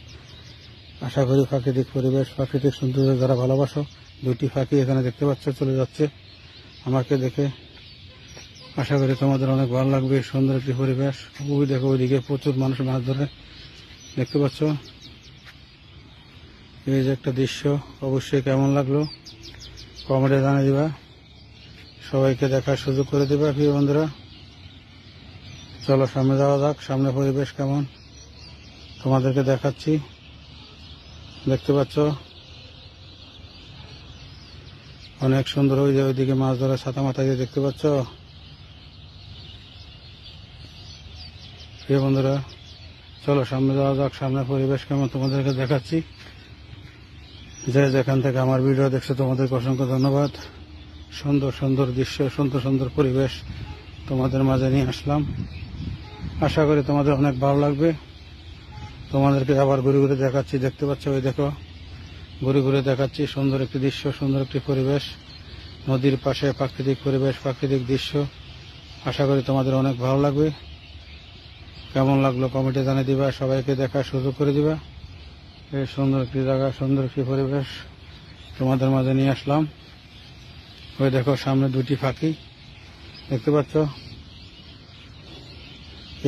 আশা করি প্রাকৃতিক পরিবেশ, প্রাকৃতিক সৌন্দর্য যারা ভালোবাসো, দুটি পাখি এখানে দেখতে পাচ্ছ চলে যাচ্ছে আমাকে দেখে। আশা করি তোমাদের অনেক ভালো লাগবে। সুন্দর একটি পরিবেশ। ওই দেখো ওইদিকে প্রচুর মানুষ মাছ ধরে, দেখতে পাচ্ছ। এই যে একটা দৃশ্য, অবশ্যই কেমন লাগলো কমেন্টে জানিয়ে দিবা। সবাইকে দেখার সুযোগ করে দিবা প্রিয় বন্ধুরা। চলো সামনে যাওয়া যাক। সামনে পরিবেশ কেমন তোমাদেরকে দেখাচ্ছি, দেখতে পাচ্ছ অনেক সুন্দর। ওই যে ওইদিকে মাছ ধরা ছাতা মাথা দিয়ে, দেখতে পাচ্ছ প্রিয় বন্ধুরা। চলো সামনে যাওয়া যাক। সামনে পরিবেশ কেমন তোমাদেরকে দেখাচ্ছি। যে যেখান থেকে আমার ভিডিও দেখছো তোমাদেরকে অসংখ্য ধন্যবাদ। সুন্দর সুন্দর দৃশ্য, সুন্দর সুন্দর পরিবেশ তোমাদের মাঝে নিয়ে আসলাম। আশা করি তোমাদের অনেক ভালো লাগবে। তোমাদেরকে আবার ঘুরে ঘুরে দেখাচ্ছি, দেখতে পাচ্ছ ওই দেখো ঘুরে ঘুরে দেখাচ্ছি। সুন্দর একটি দৃশ্য, সুন্দর একটি পরিবেশ, নদীর পাশে প্রাকৃতিক পরিবেশ, প্রাকৃতিক দৃশ্য। আশা করি তোমাদের অনেক ভালো লাগবে। কেমন লাগলো কমেন্টে জানিয়ে দিবা। সবাইকে দেখার সুযোগ করে দিবা। এই সুন্দর একটি জায়গা, সুন্দর একটি পরিবেশ তোমাদের মাঝে নিয়ে আসলাম। ওই দেখো সামনে দুটি পাখি, দেখতে পাচ্ছ।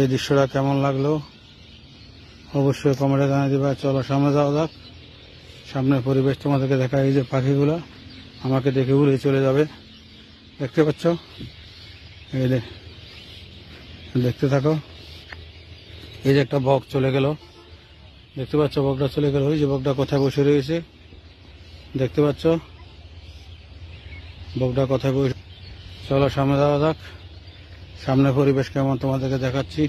এই দৃশ্যটা কেমন লাগলো অবশ্যই কমেন্টে জানিয়ে দিবা। চলো সামনে যাওয়া যাক। সামনের পরিবেশ তোমাদেরকে দেখা। এই যে পাখিগুলো আমাকে দেখে উড়ে চলে যাবে, দেখতে পাচ্ছ। এই দেখতে থাকো। এই যে একটা বক চলে গেল, দেখতে পাচ্ছ বকটা চলে গেল। ওই যে বকটা কোথায় বসে রয়েছে, দেখতে পাচ্ছ বকটা কোথায় বসে। চলো সামনে যাওয়া যাক। সামনে পরিবেশ কেমন তোমাদেরকে দেখাচ্ছি।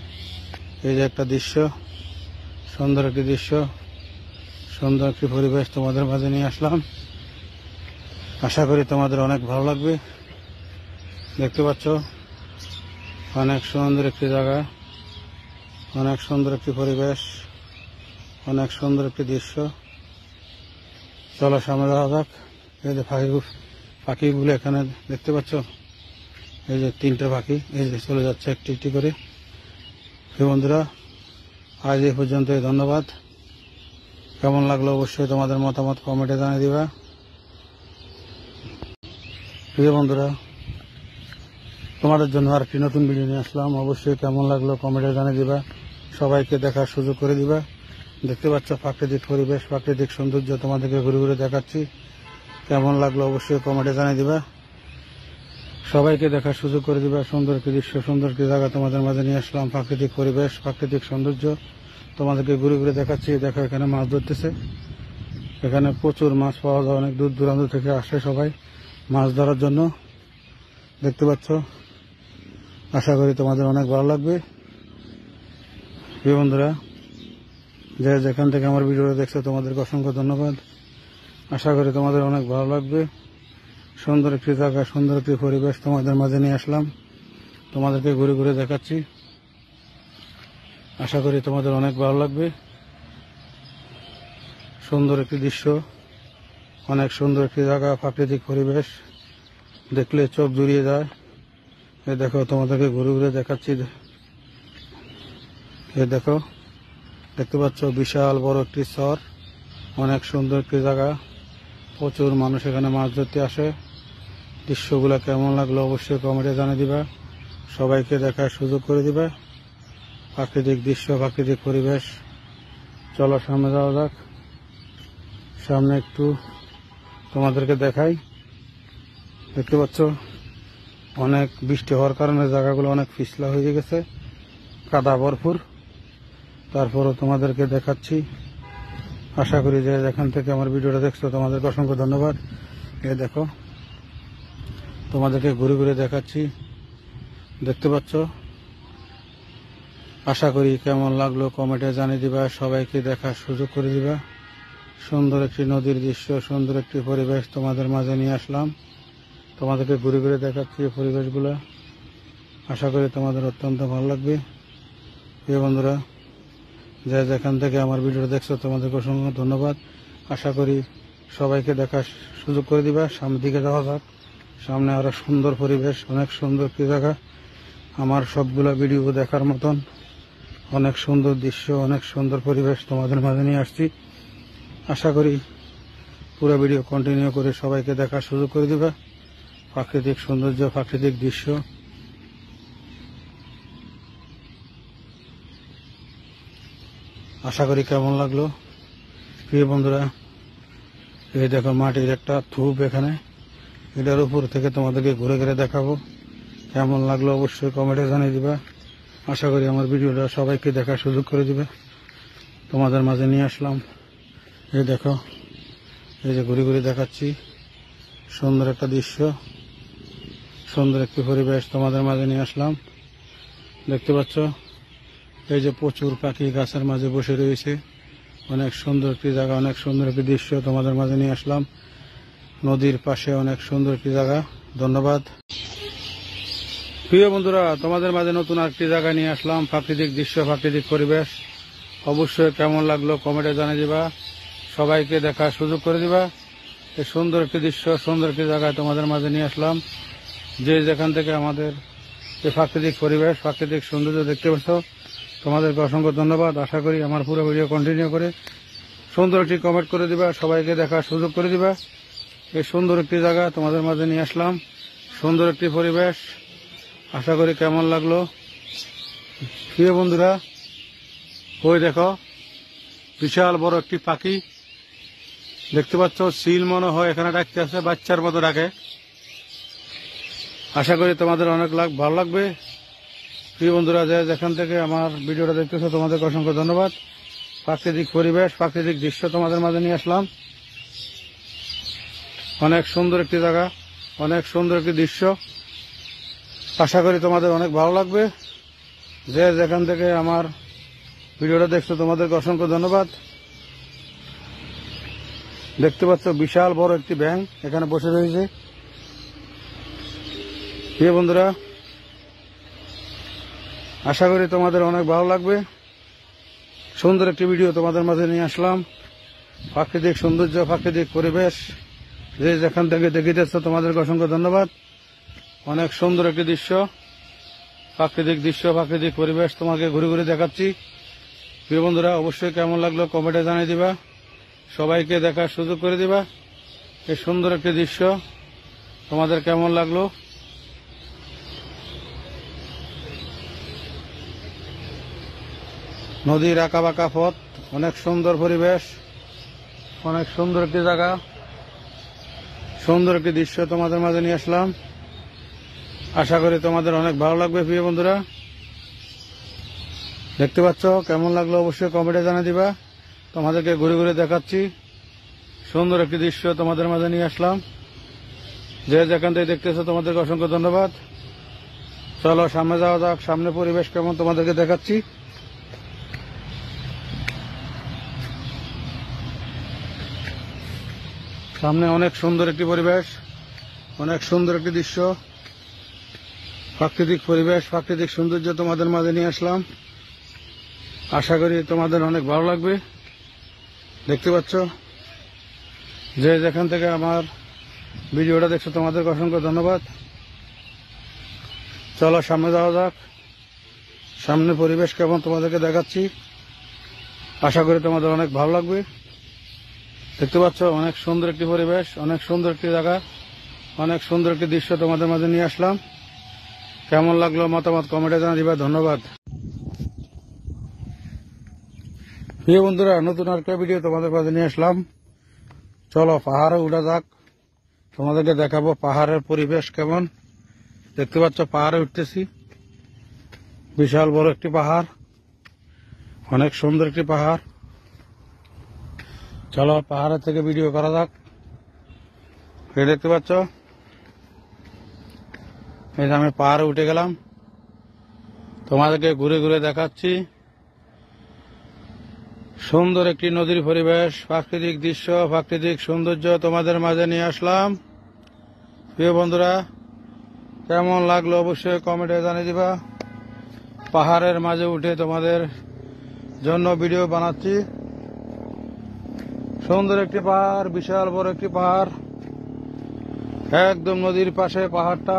এই যে একটা দৃশ্য, সুন্দর একটি দৃশ্য, সুন্দর একটি পরিবেশ তোমাদের মাঝে নিয়ে আসলাম। আশা করি তোমাদের অনেক ভালো লাগবে। দেখতে পাচ্ছ অনেক সুন্দর একটি জায়গা, অনেক সুন্দর একটি পরিবেশ, অনেক সুন্দর একটি দৃশ্য। চলো সামনে যাওয়া যাক। এই যে পাখিগুলো এখানে দেখতে পাচ্ছ, এই যে তিনটে পাখি এই যে চলে যাচ্ছে একটি একটি করে। প্রিয় বন্ধুরা, আজ এই পর্যন্তই। ধন্যবাদ। কেমন লাগলো অবশ্যই তোমাদের মতামত কমেন্টে জানিয়ে দিবা। প্রিয় বন্ধুরা, তোমাদের জন্য আর একটি নতুন ভিডিও নিয়ে আসলাম। অবশ্যই কেমন লাগলো কমেন্টে জানিয়ে দিবা। সবাইকে দেখার সুযোগ করে দিবা। দেখতে পাচ্ছ প্রাকৃতিক পরিবেশ, প্রাকৃতিক সৌন্দর্য তোমাদেরকে ঘুরে ঘুরে দেখাচ্ছি। কেমন লাগলো অবশ্যই কমেন্টে জানিয়ে দিবা। সবাইকে দেখার সুযোগ করে দিবা। সুন্দর একটি দৃশ্য, সুন্দর একটি জায়গা তোমাদের মাঝে নিয়ে আসলাম। প্রাকৃতিক পরিবেশ, প্রাকৃতিক সৌন্দর্য তোমাদেরকে ঘুরে ঘুরে দেখাচ্ছি। দেখো এখানে মাছ ধরতেছে। এখানে প্রচুর মাছ পাওয়া যায়, অনেক দূর দূরান্ত থেকে আসে সবাই মাছ ধরার জন্য, দেখতে পাচ্ছ। আশা করি তোমাদের অনেক ভালো লাগবে। প্রিয় বন্ধুরা, যে যেখান থেকে আমার ভিডিওটা দেখছো তোমাদেরকে অসংখ্য ধন্যবাদ। আশা করি তোমাদের অনেক ভালো লাগবে। সুন্দর একটি জায়গা, সুন্দর একটি পরিবেশ তোমাদের মাঝে নিয়ে আসলাম। তোমাদেরকে ঘুরে ঘুরে দেখাচ্ছি। আশা করি তোমাদের অনেক ভালো লাগবে। সুন্দর একটি দৃশ্য, অনেক সুন্দর একটি জায়গা, প্রাকৃতিক পরিবেশ দেখলে চোখ জুড়িয়ে যায়। এই দেখো তোমাদেরকে ঘুরে ঘুরে দেখাচ্ছি। এই দেখো, দেখতে পাচ্ছ বিশাল বড় একটি চর, অনেক সুন্দর একটি জায়গা। প্রচুর মানুষ এখানে মাছ ধরতে আসে। দৃশ্যগুলো কেমন লাগলো অবশ্যই কমেন্টে জানিয়ে দিবা। সবাইকে দেখার সুযোগ করে দিবা। প্রাকৃতিক দৃশ্য, প্রাকৃতিক পরিবেশ। চলো সামনে যাওয়া যাক। সামনে একটু তোমাদেরকে দেখাই। দেখতে পাচ্ছ অনেক বৃষ্টি হওয়ার কারণে জায়গাগুলো অনেক পিছলা হয়ে গেছে, কাদা ভরপুর। তারপরও তোমাদেরকে দেখাচ্ছি। আশা করি যে যেখান থেকে আমার ভিডিওটা দেখছো তোমাদেরকে অসংখ্য ধন্যবাদ। এই দেখো তোমাদেরকে ঘুরে ঘুরে দেখাচ্ছি। দেখতে পাচ্ছ, আশা করি কেমন লাগলো কমেন্টে জানিয়ে দিবা, সবাইকে দেখার সুযোগ করে দিবা। সুন্দর একটি নদীর দৃশ্য, সুন্দর একটি পরিবেশ তোমাদের মাঝে নিয়ে আসলাম। তোমাদেরকে ঘুরে ঘুরে দেখাচ্ছি এই পরিবেশগুলো। আশা করি তোমাদের অত্যন্ত ভালো লাগবে। প্রিয় বন্ধুরা, যে যেখান থেকে আমার ভিডিও দেখছো তোমাদেরকে অসংখ্য ধন্যবাদ। আশা করি সবাইকে দেখার সুযোগ করে দিবা। সামনের দিকে যাওয়া যাক। সামনে আরো সুন্দর পরিবেশ, অনেক সুন্দর কি জায়গা, আমার সবগুলো ভিডিও দেখার মতন অনেক সুন্দর দৃশ্য, অনেক সুন্দর পরিবেশ তোমাদের মাঝে নিয়ে আসছি। আশা করি পুরো ভিডিও কন্টিনিউ করে সবাইকে দেখার সুযোগ করে দিবা। প্রাকৃতিক সৌন্দর্য, প্রাকৃতিক দৃশ্য। আশা করি কেমন লাগলো। প্রিয় বন্ধুরা, এই দেখো মাটির একটা থুপ, এখানে এটার উপর থেকে তোমাদেরকে ঘুরে ঘুরে দেখাবো। কেমন লাগলো অবশ্যই কমেন্টে জানিয়ে দিবা। আশা করি আমার ভিডিওটা সবাইকে দেখার সুযোগ করে দিবে। তোমাদের মাঝে নিয়ে আসলাম। এই দেখো, এই যে ঘুরে ঘুরে দেখাচ্ছি সুন্দর একটা দৃশ্য, সুন্দর একটি পরিবেশ তোমাদের মাঝে নিয়ে আসলাম। দেখতে পাচ্ছ, এই যে প্রচুর পাখি গাছের মাঝে বসে রয়েছে। অনেক সুন্দর একটি জায়গা, অনেক সুন্দর একটি দৃশ্য তোমাদের মাঝে নিয়ে আসলাম। নদীর পাশে অনেক সুন্দর একটি জায়গা। ধন্যবাদ। প্রিয় বন্ধুরা, তোমাদের মাঝে নতুন একটি জায়গা নিয়ে আসলাম, প্রাকৃতিক দৃশ্য, প্রাকৃতিক পরিবেশ। অবশ্যই কেমন লাগলো কমেন্টে জানিয়ে দিবা, সবাইকে দেখার সুযোগ করে দিবা। এই সুন্দর একটি দৃশ্য, সুন্দর একটি জায়গায় তোমাদের মাঝে নিয়ে আসলাম। যে যেখান থেকে আমাদের এই প্রাকৃতিক পরিবেশ, প্রাকৃতিক সৌন্দর্য দেখতে পাচ্ছ, তোমাদেরকে অসংখ্য ধন্যবাদ। আশা করি আমার পুরো ভিডিও কন্টিনিউ করে সুন্দর একটি কমেন্ট করে দিবা, সবাইকে দেখার সুযোগ করে দিবা। এই সুন্দর একটি জায়গা তোমাদের মাঝে নিয়ে আসলাম, সুন্দর একটি পরিবেশ। আশা করি কেমন লাগলো। প্রিয় বন্ধুরা, ওই দেখো বিশাল বড় একটি পাখি দেখতে পাচ্ছ, সিল মনে হয় এখানে ডাকতে আছে, বাচ্চার মতো ডাকে। আশা করি তোমাদের অনেক ভালো লাগবে। প্রিয় বন্ধুরা, যে যেখান থেকে আমার ভিডিওটা দেখতেছো তোমাদেরকে অসংখ্য ধন্যবাদ। প্রাকৃতিক পরিবেশ, প্রাকৃতিক দৃশ্য তোমাদের মাঝে নিয়ে আসলাম। অনেক সুন্দর একটি জায়গা, অনেক সুন্দর একটি দৃশ্য। আশা করি তোমাদের অনেক ভালো লাগবে। যে যেখান থেকে আমার ভিডিওটা দেখছো তোমাদেরকে অসংখ্য ধন্যবাদ। দেখতে পাচ্ছ বিশাল বড় একটি ব্যাঙ এখানে বসে রয়েছে। প্রিয় বন্ধুরা, আশা করি তোমাদের অনেক ভালো লাগবে। সুন্দর একটি ভিডিও তোমাদের মাঝে নিয়ে আসলাম। প্রাকৃতিক সৌন্দর্য, প্রাকৃতিক পরিবেশ, যে যেখান থেকে দেখিতেছ তোমাদেরকে অসংখ্য ধন্যবাদ। অনেক সুন্দর একটি দৃশ্য, প্রাকৃতিক দৃশ্য, প্রাকৃতিক পরিবেশ তোমাকে ঘুরে ঘুরে দেখাচ্ছি। প্রিয় বন্ধুরা, অবশ্যই কেমন লাগলো কমেন্টে জানিয়ে দিবা, সবাইকে দেখার সুযোগ করে দিবা। এই সুন্দর একটি দৃশ্য তোমাদের কেমন লাগলো। নদীর আঁকা বাঁকা পথ, অনেক সুন্দর পরিবেশ, অনেক সুন্দর একটি জায়গা, সুন্দর একটি দৃশ্য তোমাদের মাঝে নিয়ে আসলাম। আশা করি তোমাদের অনেক ভালো লাগবে। প্রিয় বন্ধুরা, দেখতে পাচ্ছ কেমন লাগলো অবশ্যই কমেন্টে জানিয়ে দিবা। তোমাদেরকে ঘুরে ঘুরে দেখাচ্ছি সুন্দর একটি দৃশ্য তোমাদের মাঝে নিয়ে আসলাম। যে যেখান থেকে দেখতেছো তোমাদেরকে অসংখ্য ধন্যবাদ। চলো সামনে যাওয়া যাক, সামনে পরিবেশ কেমন তোমাদেরকে দেখাচ্ছি। সামনে অনেক সুন্দর একটি পরিবেশ, অনেক সুন্দর একটি দৃশ্য, প্রাকৃতিক পরিবেশ, প্রাকৃতিক সৌন্দর্য তোমাদের মাঝে নিয়ে আসলাম। আশা করি তোমাদের অনেক ভালো লাগবে। দেখতে পাচ্ছ, যে যেখান থেকে আমার ভিডিওটা দেখছো তোমাদেরকে অসংখ্য ধন্যবাদ। চলো সামনে যাওয়া যাক, সামনে পরিবেশ কেমন তোমাদেরকে দেখাচ্ছি। আশা করি তোমাদের অনেক ভালো লাগবে। দেখতে পাচ্ছ অনেক সুন্দর একটি পরিবেশ, অনেক সুন্দর একটি জায়গা, অনেক সুন্দর একটি দৃশ্য তোমাদের মাঝে নিয়ে আসলাম। কেমন লাগলো মতামত কমেন্টে জানিয়ে দিবা। ধন্যবাদ। প্রিয় বন্ধুরা, নতুন আরেকটা ভিডিও তোমাদের মাঝে নিয়ে আসলাম। চলো পাহাড়ে উঠা যাক, তোমাদেরকে দেখাবো পাহাড়ের পরিবেশ কেমন। দেখতে পাচ্ছ পাহাড়ে উঠতেছি, বিশাল বড় একটি পাহাড়, অনেক সুন্দর একটি পাহাড়। চলো পাহাড়ের থেকে ভিডিও করা যাক। দেখতে পাচ্ছ এই যে আমি পাহাড়ে উঠে গেলাম, তোমাদেরকে ঘুরে ঘুরে দেখাচ্ছি। সুন্দর একটি নদীর পরিবেশ, প্রাকৃতিক দৃশ্য, প্রাকৃতিক সৌন্দর্য তোমাদের মাঝে নিয়ে আসলাম। প্রিয় বন্ধুরা, কেমন লাগলো অবশ্যই কমেন্টে জানিয়ে দিবা। পাহাড়ের মাঝে উঠে তোমাদের জন্য ভিডিও বানাচ্ছি। সুন্দর একটি পাহাড়, বিশাল বড় একটি পাহাড়, একদম নদীর পাশে পাহাড়টা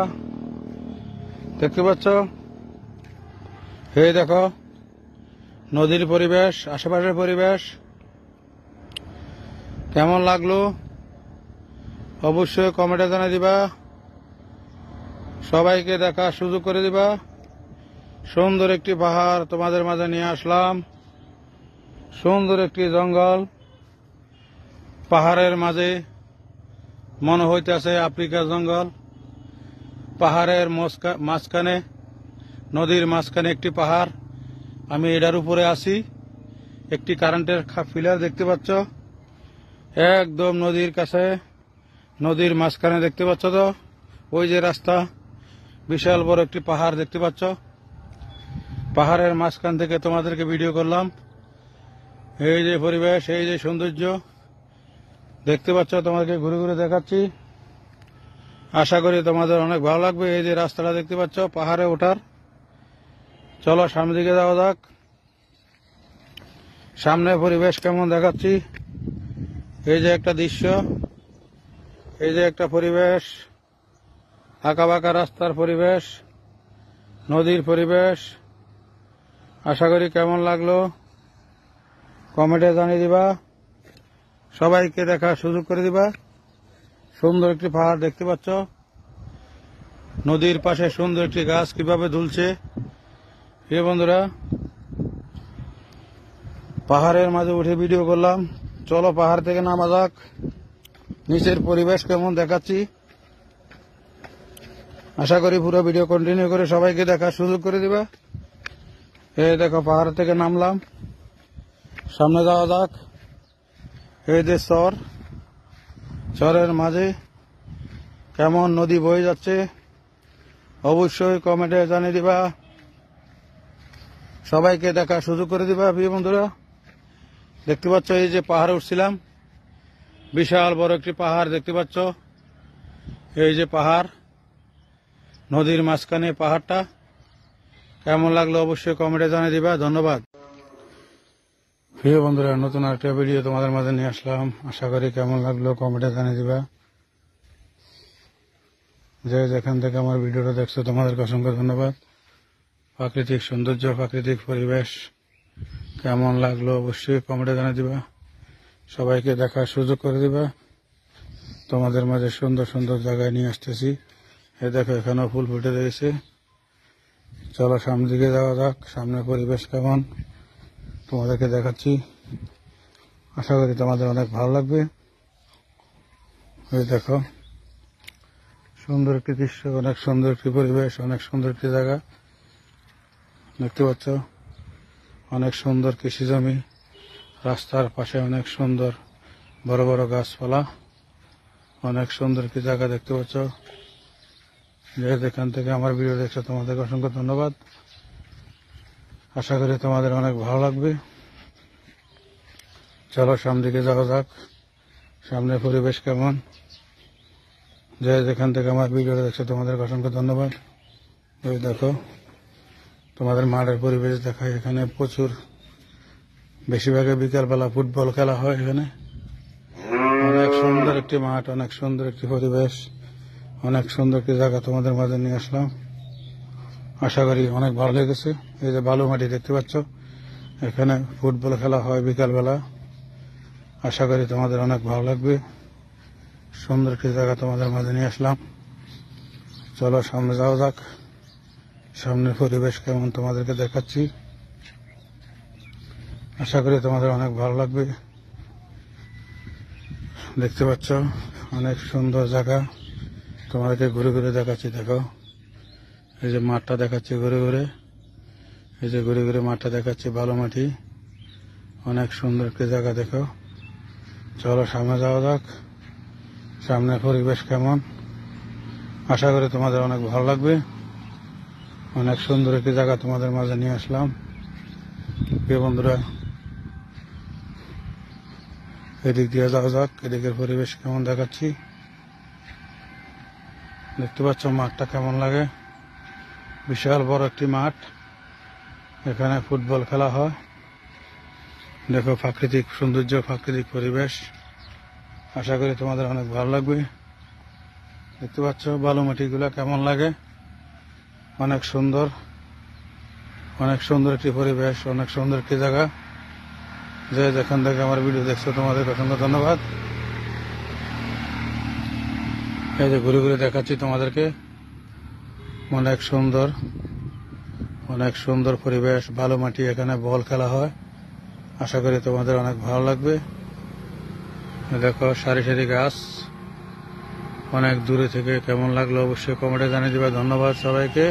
দেখতে পাচ্ছ। এই দেখো নদীর পরিবেশ, আশেপাশের পরিবেশ কেমন লাগলো অবশ্যই কমেন্টে জানিয়ে দিবা। সবাইকে দেখার সুযোগ করে দিবা। সুন্দর একটি পাহাড় তোমাদের মাঝে নিয়ে আসলাম, সুন্দর একটি জঙ্গল, পাহাড়ের মাঝে মনে হইতেছে আফ্রিকার জঙ্গল। পাহাড়ের মাঝখানে, নদীর মাঝখানে একটি পাহাড়, আমি এটার উপরে আছি। একটি কারেন্টের পিলার দেখতে পাচ্ছ, একদম নদীর কাছে, নদীর মাঝখানে দেখতে পাচ্ছ তো, ওই যে রাস্তা, বিশাল বড় একটি পাহাড় দেখতে পাচ্ছ। পাহাড়ের মাঝখান থেকে তোমাদেরকে ভিডিও করলাম। এই যে পরিবেশ, এই যে সৌন্দর্য দেখতে পাচ্ছ, তোমাদেরকে ঘুরে ঘুরে দেখাচ্ছি। আশা করি তোমাদের অনেক ভালো লাগবে। এই যে রাস্তাটা দেখতে পাচ্ছ পাহাড়ে ওঠার, চলো সামনের দিকে যাওয়া যাক। সামনে পরিবেশ কেমন দেখাচ্ছি। এই যে একটা দৃশ্য, এই যে একটা পরিবেশ, আঁকা বাঁকা রাস্তার পরিবেশ, নদীর পরিবেশ। আশা করি কেমন লাগলো কমেন্টে জানিয়ে দিবা। সবাইকে দেখার সুযোগ করে দিবা। সুন্দর একটি পাহাড় দেখতে পাচ্ছ, নদীর পাশে সুন্দর একটি গাছ কিভাবে দুলছে। প্রিয় বন্ধুরা, পাহাড়ের মাঝে উঠে ভিডিও করলাম, চলো পাহাড় থেকে নামা যাক। নিচের পরিবেশ কেমন দেখাচ্ছি। আশা করি পুরো ভিডিও কন্টিনিউ করে সবাইকে দেখার সুযোগ করে দিবা। এই দেখো পাহাড় থেকে নামলাম, সামনে যাওয়া যাক। এই যে চর, চরের মাঝে কেমন নদী বয়ে যাচ্ছে অবশ্যই কমেন্টে জানিয়ে দিবা। সবাইকে দেখার সুযোগ করে দিবা। প্রিয় বন্ধুরা, দেখতে পাচ্ছ এই যে পাহাড়ে উঠছিলাম, বিশাল বড় একটি পাহাড় দেখতে পাচ্ছ। এই যে পাহাড়, নদীর মাঝখানে পাহাড়টা কেমন লাগলো অবশ্যই কমেন্টে জানিয়ে দিবা। ধন্যবাদ। প্রিয় বন্ধুরা, নতুন একটা ভিডিও তোমাদের মাঝে নিয়ে আসলাম। আশা করি কেমন লাগলো কমেন্টে জানিয়ে দিবা। যে যেখান থেকে আমার ভিডিওটা দেখছো তোমাদেরকে অসংখ্য ধন্যবাদ। প্রাকৃতিক সৌন্দর্য, প্রাকৃতিক পরিবেশ কেমন লাগলো অবশ্যই কমেন্টে জানিয়ে দিবা। সবাইকে দেখার সুযোগ করে দিবা। তোমাদের মাঝে সুন্দর সুন্দর জায়গায় নিয়ে আসতেছি। এই দেখো এখানেও ফুল ফুটে রয়েছে। চলো সামনের দিকে যাওয়া যাক। সামনের পরিবেশ কেমন তোমাদেরকে দেখাচ্ছি। আশা করি তোমাদের অনেক ভালো লাগবে। এই দেখো সুন্দর একটি দৃশ্য, অনেক সুন্দর একটি পরিবেশ, অনেক সুন্দর একটি জায়গা দেখতে পাচ্ছ। অনেক সুন্দর কৃষি জমি, রাস্তার পাশে অনেক সুন্দর বড় বড় গাছপালা, অনেক সুন্দর একটি জায়গা দেখতে পাচ্ছ। যেখান থেকে আমার ভিডিও দেখছো তোমাদেরকে অসংখ্য ধন্যবাদ। আশা করি তোমাদের অনেক ভালো লাগবে। চলো সামনের দিকে যাওয়া যাক। সামনের পরিবেশ কেমন, যেখান থেকে আমার ভিডিও দেখছো তোমাদেরকে অসংখ্য ধন্যবাদ। ওই দেখো তোমাদের মাঠের পরিবেশ দেখায়। এখানে প্রচুর, বেশিরভাগে বিকালবেলা ফুটবল খেলা হয়। এখানে অনেক সুন্দর একটি মাঠ, অনেক সুন্দর একটি পরিবেশ, অনেক সুন্দর একটি জায়গা তোমাদের মাঝে নিয়ে আসলাম। আশা করি অনেক ভালো লেগেছে। এই যে বালু মাটি দেখতে পাচ্ছ, এখানে ফুটবল খেলা হয় বিকালবেলা। আশা করি তোমাদের অনেক ভালো লাগবে। সুন্দর একটি জায়গা তোমাদের মাঝে নিয়ে আসলাম। চলো সামনে যাওয়া যাক। সামনের পরিবেশ কেমন তোমাদেরকে দেখাচ্ছি। আশা করি তোমাদের অনেক ভালো লাগবে। দেখতে পাচ্ছ অনেক সুন্দর জায়গা, তোমাদেরকে ঘুরে ঘুরে দেখাচ্ছি। দেখো এই যে মাঠটা দেখাচ্ছি ঘুরে ঘুরে, এই যে ঘুরে ঘুরে মাঠটা দেখাচ্ছি, ভালো মাটি, অনেক সুন্দর একটি জায়গা। দেখো চলো সামনে যাওয়া যাক। সামনের পরিবেশ কেমন আশা করি তোমাদের অনেক ভালো লাগবে। অনেক সুন্দর একটি জায়গা তোমাদের মাঝে নিয়ে আসলাম। প্রিয় বন্ধুরা, এদিক দিয়ে যাওয়া যাক, এদিকের পরিবেশ কেমন দেখাচ্ছি। দেখতে পাচ্ছ মাঠটা কেমন লাগে, বিশাল বড় একটি মাঠ, এখানে ফুটবল খেলা হয়। দেখো প্রাকৃতিক সৌন্দর্য, প্রাকৃতিক পরিবেশ, আশা করি তোমাদের অনেক ভালো লাগবে। দেখতে পাচ্ছ বালুমাটিগুলা কেমন লাগে, অনেক সুন্দর, অনেক সুন্দর একটি পরিবেশ, অনেক সুন্দর একটি জায়গা। যে যেখান থেকে আমার ভিডিও দেখছো তোমাদের অসংখ্য ধন্যবাদ। এই যে ঘুরে ঘুরে দেখাচ্ছি তোমাদেরকে, অনেক সুন্দর, অনেক সুন্দর পরিবেশ, ভালো মাটি, এখানে বল খেলা হয়। আশা করি তোমাদের অনেক ভালো লাগবে। দেখো সারি সারি গাছ, অনেক দূরে থেকে কেমন লাগলো অবশ্যই কমেন্টে জানিয়ে দিবে। ধন্যবাদ সবাইকে।